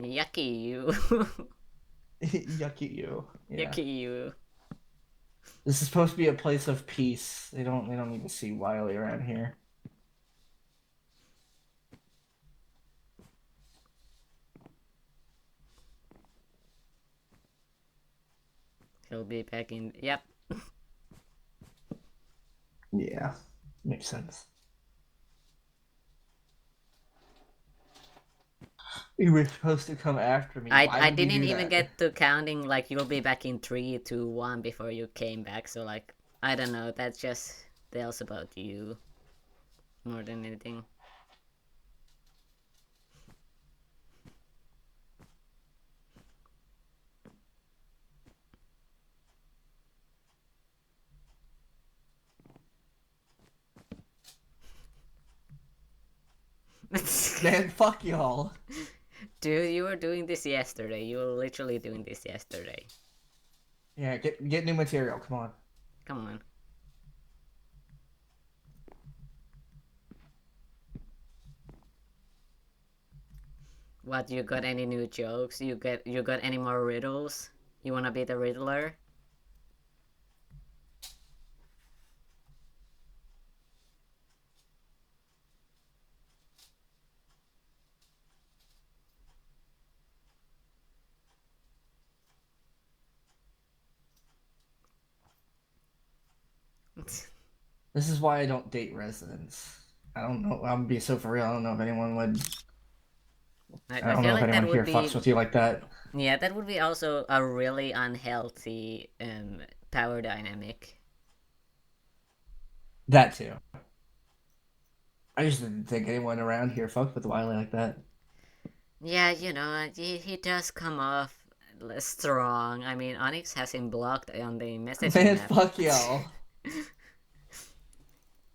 Yucky you. Yucky you. Yeah. Yucky you. This is supposed to be a place of peace. They don't even see Wiley around here. He'll be back in. Yep. Yeah. Makes sense. You were supposed to come after me. I Why I would we didn't do even that? get to counting like you'll be back in 3, 2, 1 before you came back. So like I don't know. That just tells about you more than anything. Man, fuck y'all. Dude, you were doing this yesterday. You were literally doing this yesterday. Yeah, get new material. Come on. Come on. What, you got any new jokes? You got any more riddles? You wanna be the Riddler? This is why I don't date residents. I don't know. I'm be so for real. I don't know if anyone would. I, I I don't feel know if like that anyone would here fucks be with you like that. yeah, that would be also a really unhealthy power dynamic. That too. I just didn't think anyone around here fucked with Wiley like that. Yeah, he does come off strong. I mean, Onyx has him blocked on the messaging Man, map. fuck y'all.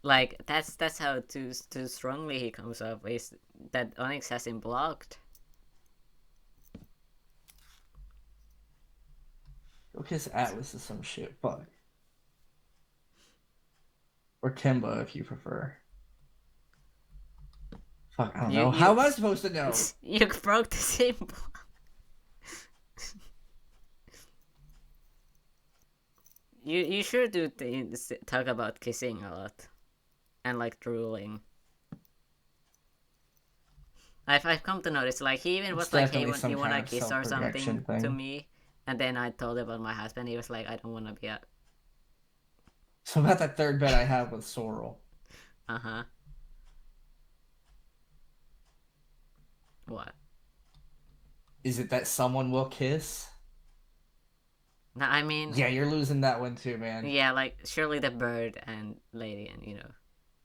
Like that's how too strongly he comes off is that Onyx has him blocked. Go kiss Atlas or some shit. Fuck. Or Kimba if you prefer. Fuck, I don't You know. How you am I supposed to know? you broke the symbol. You sure do talk about kissing a lot and like drooling. I've come to notice like he even It's was like, hey, definitely some you wanna kind of kiss or self-projection something to thing. me, and then I told about my husband. He was like, I don't wanna be a So about that third bet I have with Sorrel. uh-huh. What? Is it that someone will kiss? No, I mean, Yeah, you're losing that one too, man. yeah, like surely the bird and lady and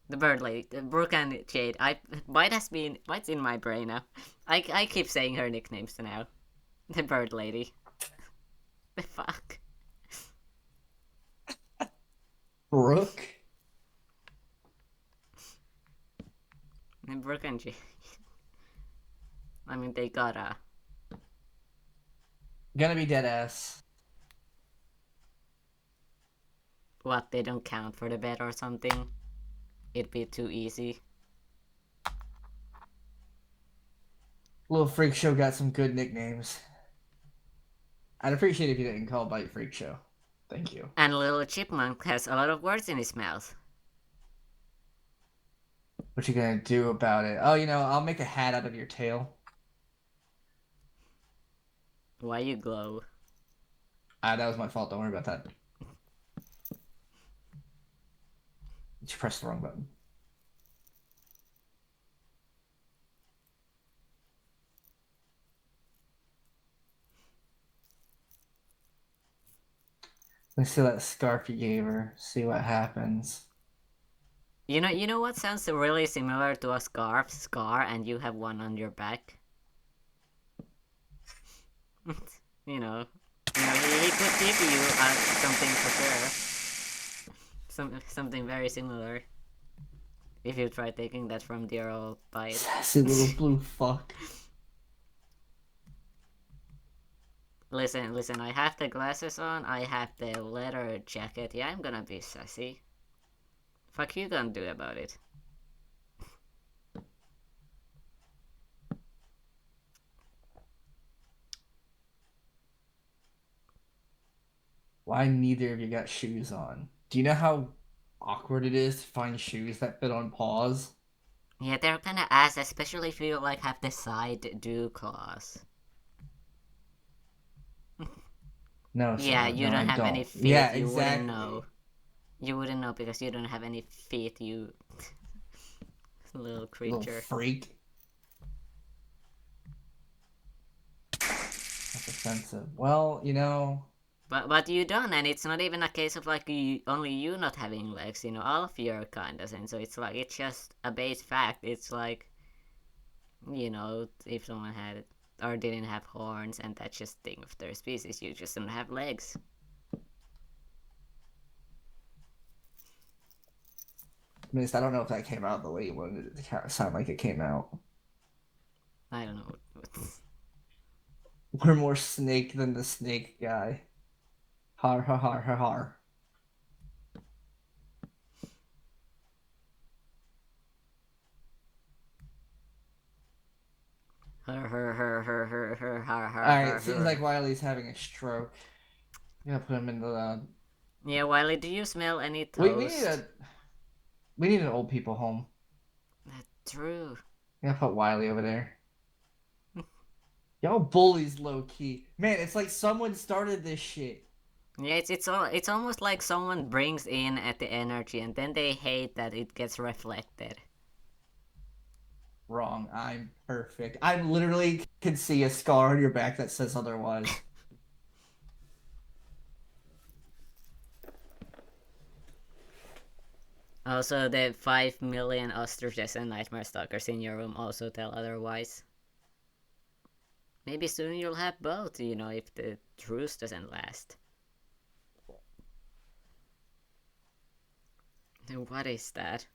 the bird lady, Brooke and Jade. White's in my brain now. I keep saying her nicknames now. The bird lady. The fuck. Brooke? And Brooke and Jade. I mean, they gotta. Gonna be dead ass. What, they don't count for the bet or something? It'd be too easy. Little Freak Show got some good nicknames. I'd appreciate if you didn't call Bite Freak Show. Thank you. And Little Chipmunk has a lot of words in his mouth. What you gonna do about it? Oh, I'll make a hat out of your tail. Why you glow? That was my fault. Don't worry about that. You pressed the wrong button. Let's see that scarf you gave her. See what happens. You know what sounds really similar to a scar, and you have one on your back. you know, he could give you something for sure, something very similar. If you try taking that from the old bite. Sassy little blue fuck. Listen, I have the glasses on, I have the leather jacket. Yeah, I'm gonna be sassy. Fuck you gonna do about it? Why neither of you got shoes on? Do you know how awkward it is to find shoes that fit on paws? Yeah, they're kinda ass, especially if you like have the side dew claws. No, Yeah, sir. you No, I don't have any don't. Yeah, feet, you wouldn't know. exactly. You wouldn't know because you don't have any feet, you little Little creature. freak. That's offensive. Well, But you don't, and it's not even a case of like only you not having legs. All of you are kinda same. So it's like it's just a base fact. It's like if someone had or didn't have horns, and that's just thing of their species. You just don't have legs. I mean, I don't know if that came out the way you wanted it to sound like it came out. I don't know. We're more snake than the snake guy. Har har har har har. All right, seems like Wiley's having a stroke. I'm gonna put him in the. Yeah, Wiley, do you smell any We need toast? an old people home. That's true. I'm gonna put Wiley over there. Y'all bullies, low key. Man, it's like someone started this shit. Yeah, it's almost like someone brings in at the energy, and then they hate that it gets reflected. Wrong. I'm perfect. I literally can see a scar on your back that says otherwise. Also, the 5 million ostriches and nightmare stalkers in your room also tell otherwise. Maybe soon you'll have both, if the truce doesn't last. Then what is that?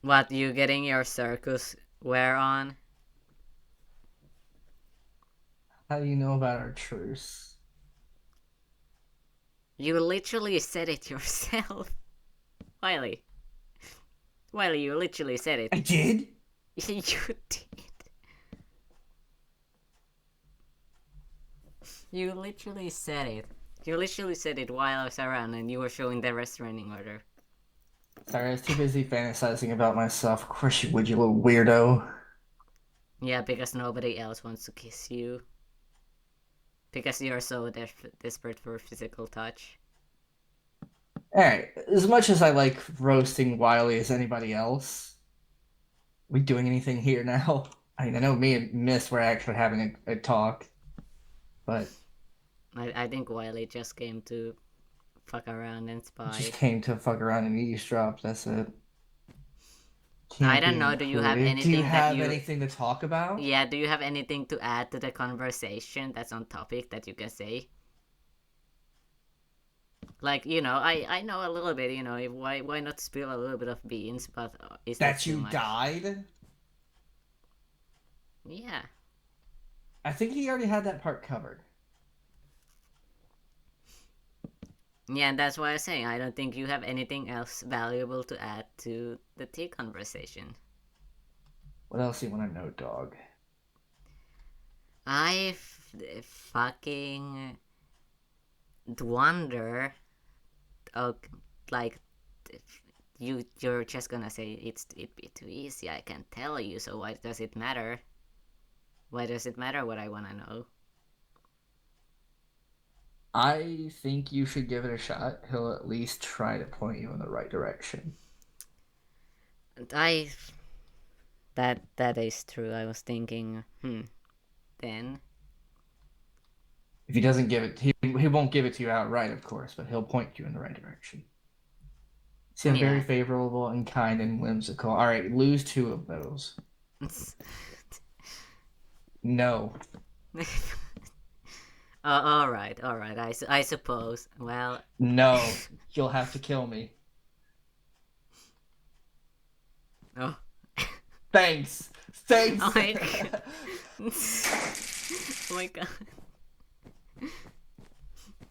What, you getting your circus wear on? How do you know about our truce? You literally said it yourself. Wiley. Wiley, you literally said it. I did? You did. You literally said it. You literally said it while I was around and you were showing the restraining order. Sorry, I was too busy fantasizing about myself. Of course you would, you little weirdo. Yeah, because nobody else wants to kiss you. Because you're so desperate for physical touch. Alright, as much as I like roasting Wiley as anybody else, we doing anything here now? I mean, I know me and Miss were actually having a talk, but I think Wiley just came to fuck around and just spy. came to fuck around and eavesdrop. That's it. I Can't don't be know, do you have included. Do you anything that have you... anything to talk about? Yeah, do you have anything to add to the conversation that's on topic that you can say? Like, I know a little bit, why not spill a little bit of beans, but is that That too you much? died? Yeah. I think he already had that part covered. Yeah, and that's why I'm saying I don't think you have anything else valuable to add to the tea conversation. What else do you want to know, dog? Fucking wonder, oh, like, you're just gonna say it'd be too easy. I can tell you. So why does it matter? Why does it matter what I wanna know? I think you should give it a shot. He'll at least try to point you in the right direction. And that is true. I was thinking, then If he doesn't give it, he won't give it to you outright, of course, but he'll point you in the right direction. Seem very Yeah. favorable and kind and whimsical. All right, lose two of those. No. All right, all right. I suppose. Well. No. You'll have to kill me. Oh. Thanks. Oh Thanks. my god. Oh my god.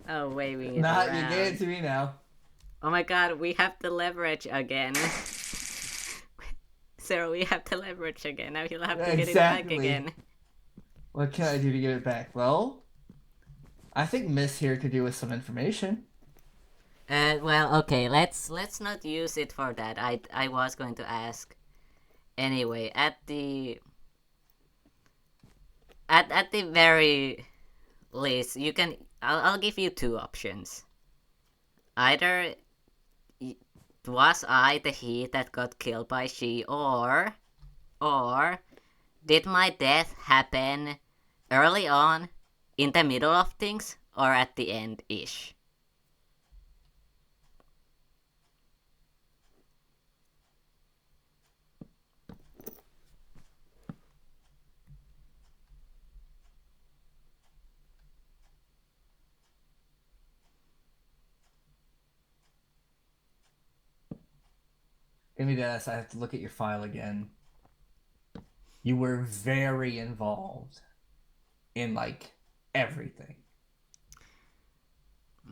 Oh, waving it Nah, you around. gave it to me now. Oh my god, we have the leverage again. Sir, we have the leverage again. Now he'll have to get it back Exactly. again. What can I do to get it back? Well, I think Miss here could do with some information. Well, okay. Let's not use it for that. I was going to ask anyway. At the very least, you can. I'll give you two options. Either was I the he that got killed by she, or did my death happen early on, in the middle of things, or at the end ish? Give me this. I have to look at your file again. You were very involved in like everything.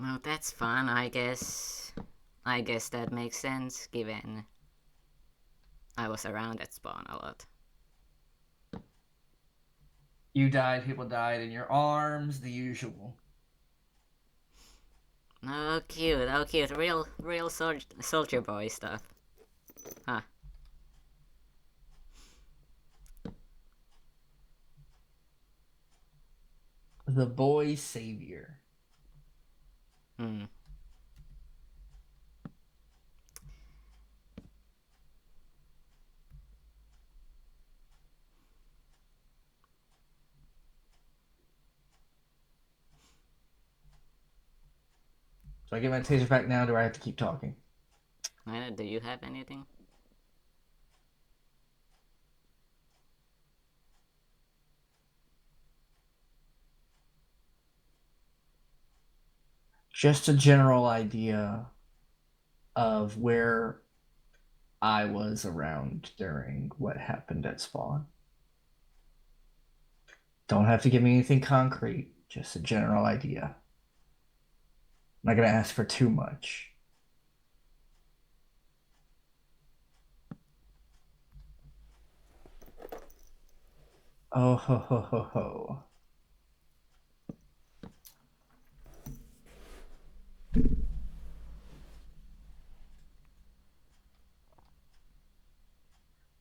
Well, that's fun, I guess. I guess that makes sense, given I was around at spawn a lot. You died, people died in your arms, the usual. Oh, cute, oh, cute. Real soldier boy stuff. Huh. The boy savior. Hmm. So I get my taser back now, do I have to keep talking? Do you have anything? Just a general idea of where I was around during what happened at Spawn. Don't have to give me anything concrete, just a general idea. I'm not going to ask for too much. Oh ho ho ho ho.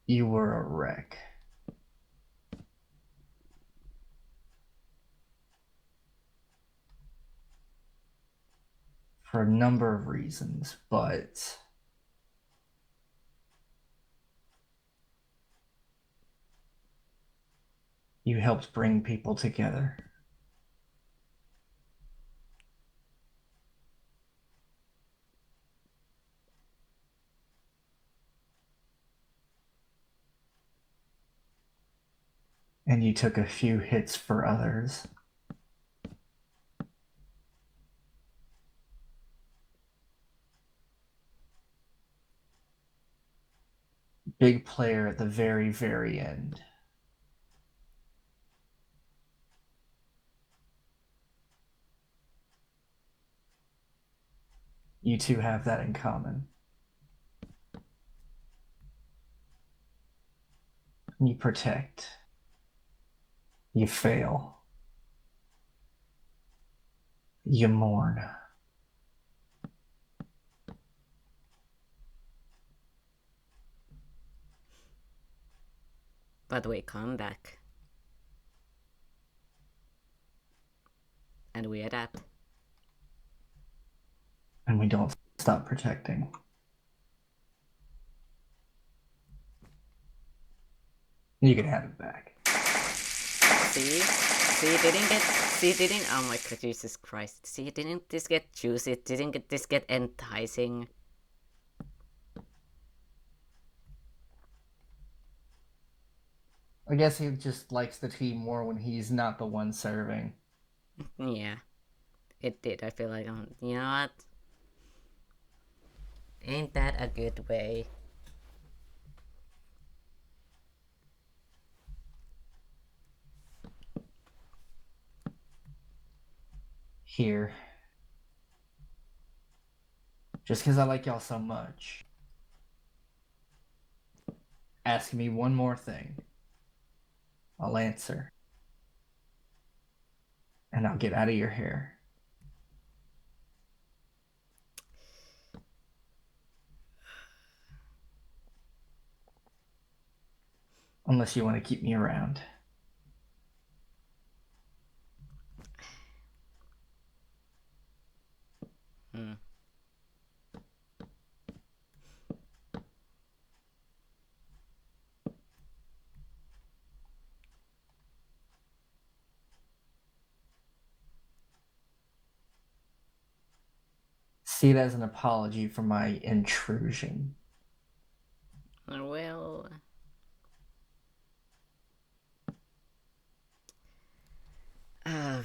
You were a wreck. For a number of reasons, but you helped bring people together. And you took a few hits for others. Big player at the very, very end. You two have that in common. You protect. You fail. You mourn. But we come back. And we adapt. And we don't stop protecting. You can have it back. See? See, didn't get See, didn't. Oh my god, Jesus Christ. See, didn't this get juicy? Didn't this get enticing? I guess he just likes the tea more when he's not the one serving. Yeah, it did. I feel like, you know what? Ain't that a good way? Here. Just because I like y'all so much. Ask me one more thing. I'll answer. And I'll get out of your hair. Unless you want to keep me around. Hmm. See it as an apology for my intrusion. Well. Ah,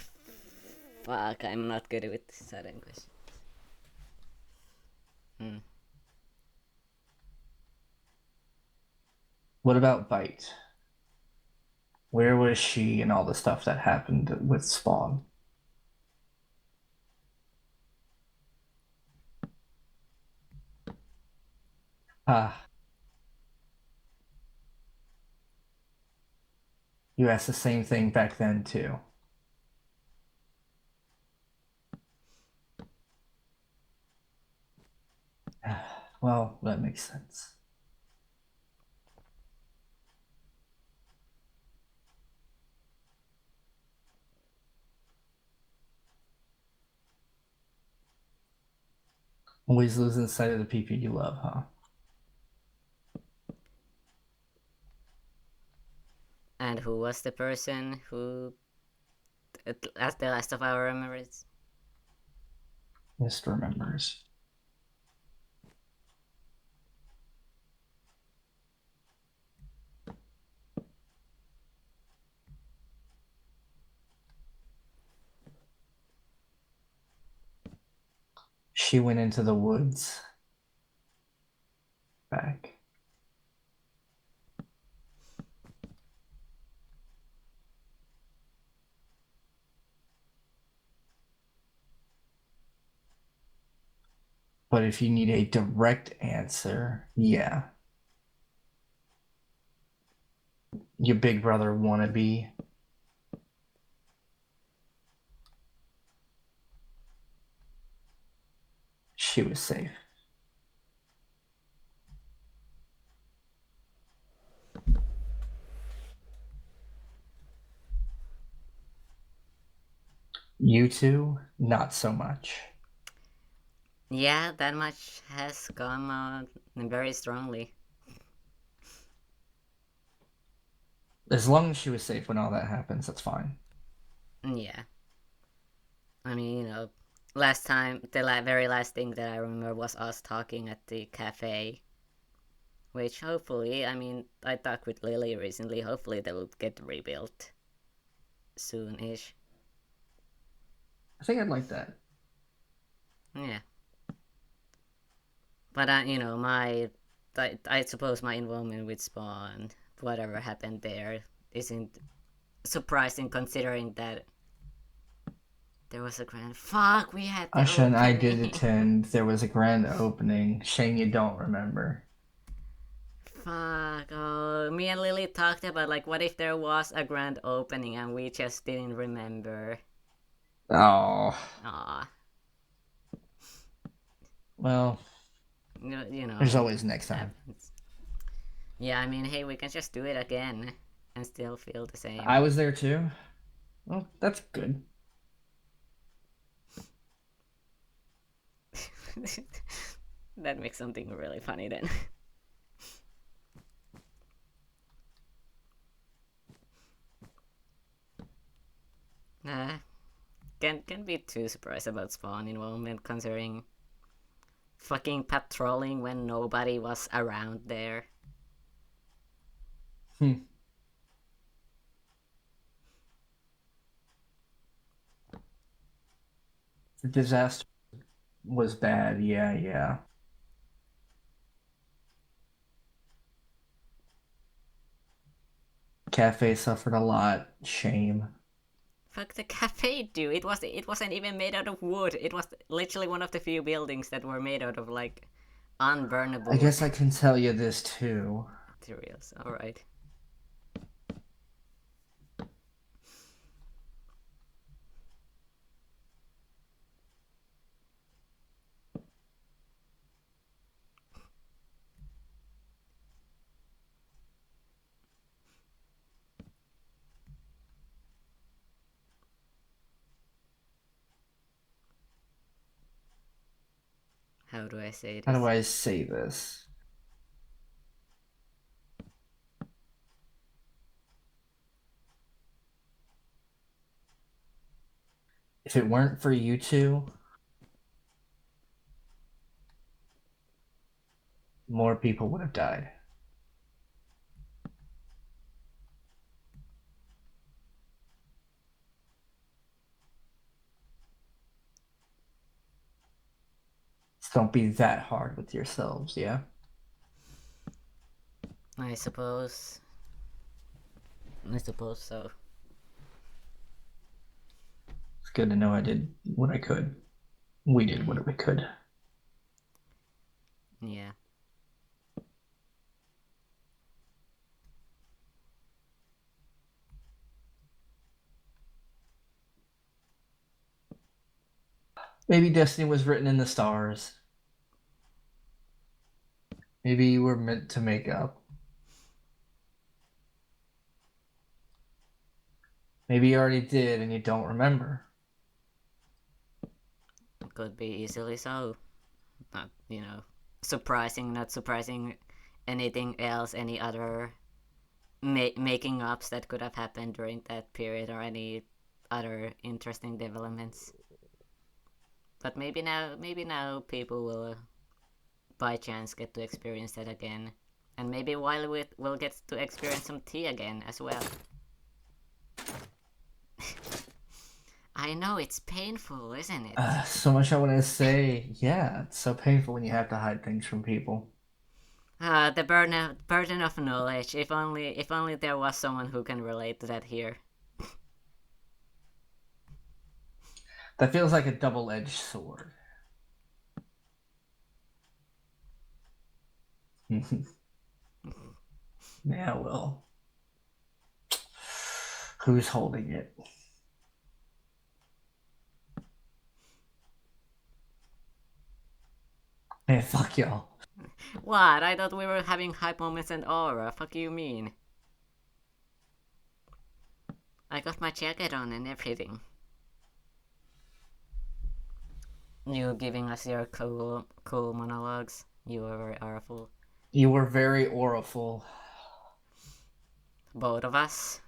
fuck, I'm not good with sudden questions. Hmm. What about Bite? Where was she and all the stuff that happened with Spawn? Ah. You asked the same thing back then, too. Well, that makes sense. Always losing sight of the people you love, huh? And who was the person who, as the last of our memories? Just remembers. She went into the woods. Back. But if you need a direct answer, yeah. Your big brother wannabe. She was safe. You two, not so much. Yeah, that much has come out very strongly. As long as she was safe when all that happens, that's fine. Yeah. I mean, last time, the very last thing that I remember was us talking at the cafe. Which hopefully, I mean, I talked with Lily recently, hopefully they will get rebuilt soon-ish. I think I'd like that. Yeah. But, I suppose my involvement with Spawn, whatever happened there, isn't surprising considering that there was a grand. Fuck, we had the Asha and I did opening. attend. There was a grand opening. Shame you don't remember. Fuck, oh, me and Lily talked about, like, what if there was a grand opening and we just didn't remember? Oh. Aw. Well, You know, there's it always next time. happens. Yeah, I mean, hey, we can just do it again and still feel the same. I was there too. Well, that's good. That makes something really funny then. too surprised about spawn involvement, considering fucking patrolling when nobody was around there. Hmm. The disaster was bad. Yeah, yeah. Cafe suffered a lot. Shame. Fuck the cafe, dude. It wasn't even made out of wood. It was literally one of the few buildings that were made out of like I unburnable guess I can tell you this too. materials. All right. How do I say How do this? I say this? If it weren't for you two, more people would have died. So don't be that hard with yourselves, yeah? I suppose. I suppose so. It's good to know I did what I could. We did what we could. Yeah. Maybe destiny was written in the stars. Maybe you were meant to make up. Maybe you already did and you don't remember. Could be easily so. Not, not surprising anything else, any other making ups that could have happened during that period or any other interesting developments. But maybe now people will by chance get to experience that again. And maybe while we'll get to experience some tea again as well. I know, it's painful, isn't it? So much I want to say. Yeah, it's so painful when you have to hide things from people. The burden of knowledge. If only there was someone who can relate to that here. That feels like a double-edged sword. Yeah, well, who's holding it? Hey, fuck y'all. What? I thought we were having hype moments and aura. Fuck you mean? I got my jacket on and everything. You giving us your cool monologues. You were very auraful. You were very auraful. Both of us.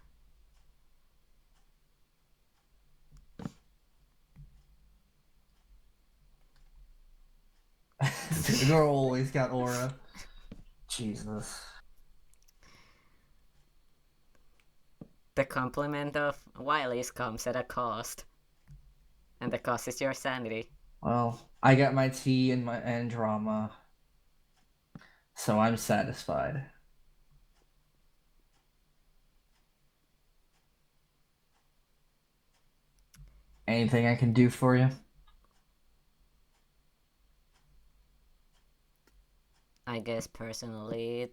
The girl always got aura. Jesus. The compliment of Wiley's comes at a cost. And the cost is your sanity. Well, I got my tea and drama, so I'm satisfied. Anything I can do for you? I guess personally,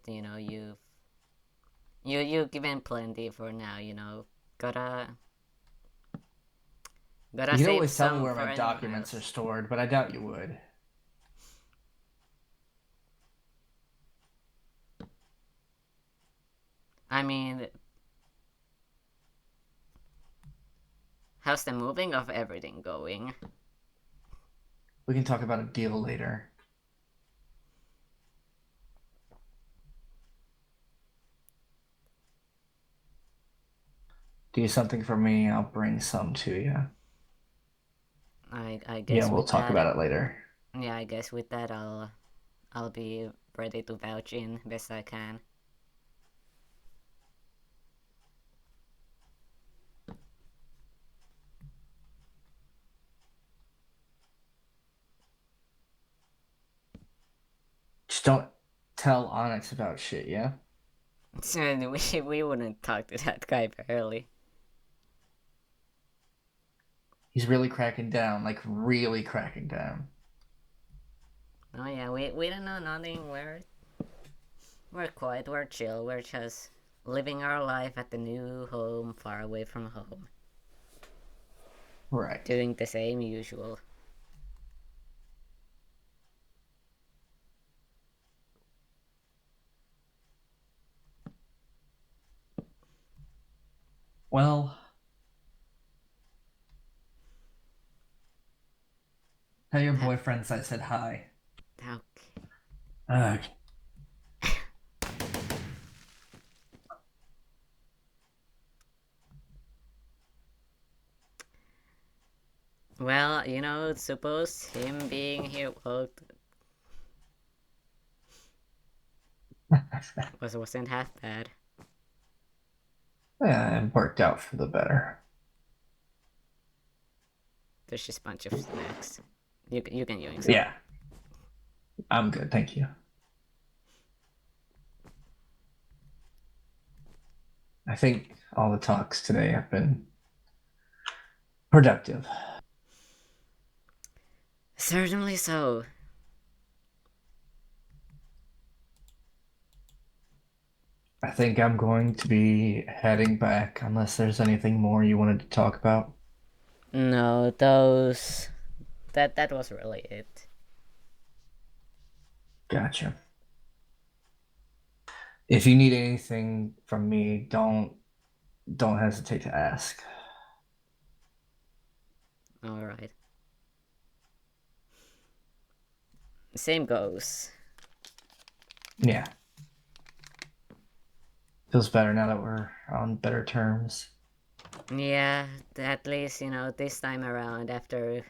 you've given plenty for now, Gotta You gotta could save always tell me some where for my anyone documents are else. stored, but I doubt you would. I mean, how's the moving of everything going? We can talk about a deal later. Do something for me, I'll bring some to you. I Yeah, guess we'll with talk about that, it later. yeah, I guess with that, I'll be ready to vouch in best I can. Just don't tell Onyx about shit, yeah? So we wouldn't talk to that guy barely. He's really cracking down, like really cracking down. Oh yeah, we don't know nothing. We're quiet. We're chill. We're just living our life at the new home, far away from home, Right. doing the same usual. Well, tell your Ha- boyfriends I said hi. Okay. Ugh. Well, suppose him being here wasn't half bad. Yeah, it worked out for the better. There's just a bunch of snacks. You can use some. Yeah, I'm good, thank you. I think all the talks today have been productive. Certainly so. I think I'm going to be heading back unless there's anything more you wanted to talk about. No, those that was really it. Gotcha. If you need anything from me, don't hesitate to ask. All right. Same goes. Yeah, feels better now that we're on better terms. Yeah, at least this time around, after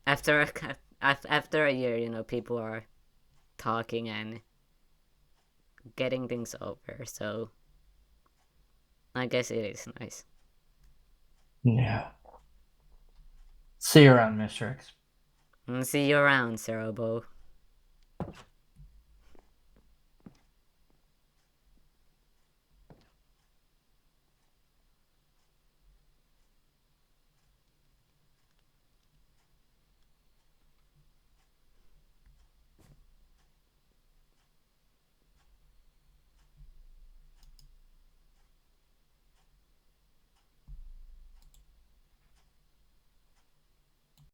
after a year, people are talking and getting things over. So I guess it is nice. Yeah. See you around, Mr. X. See you around, Cerobo.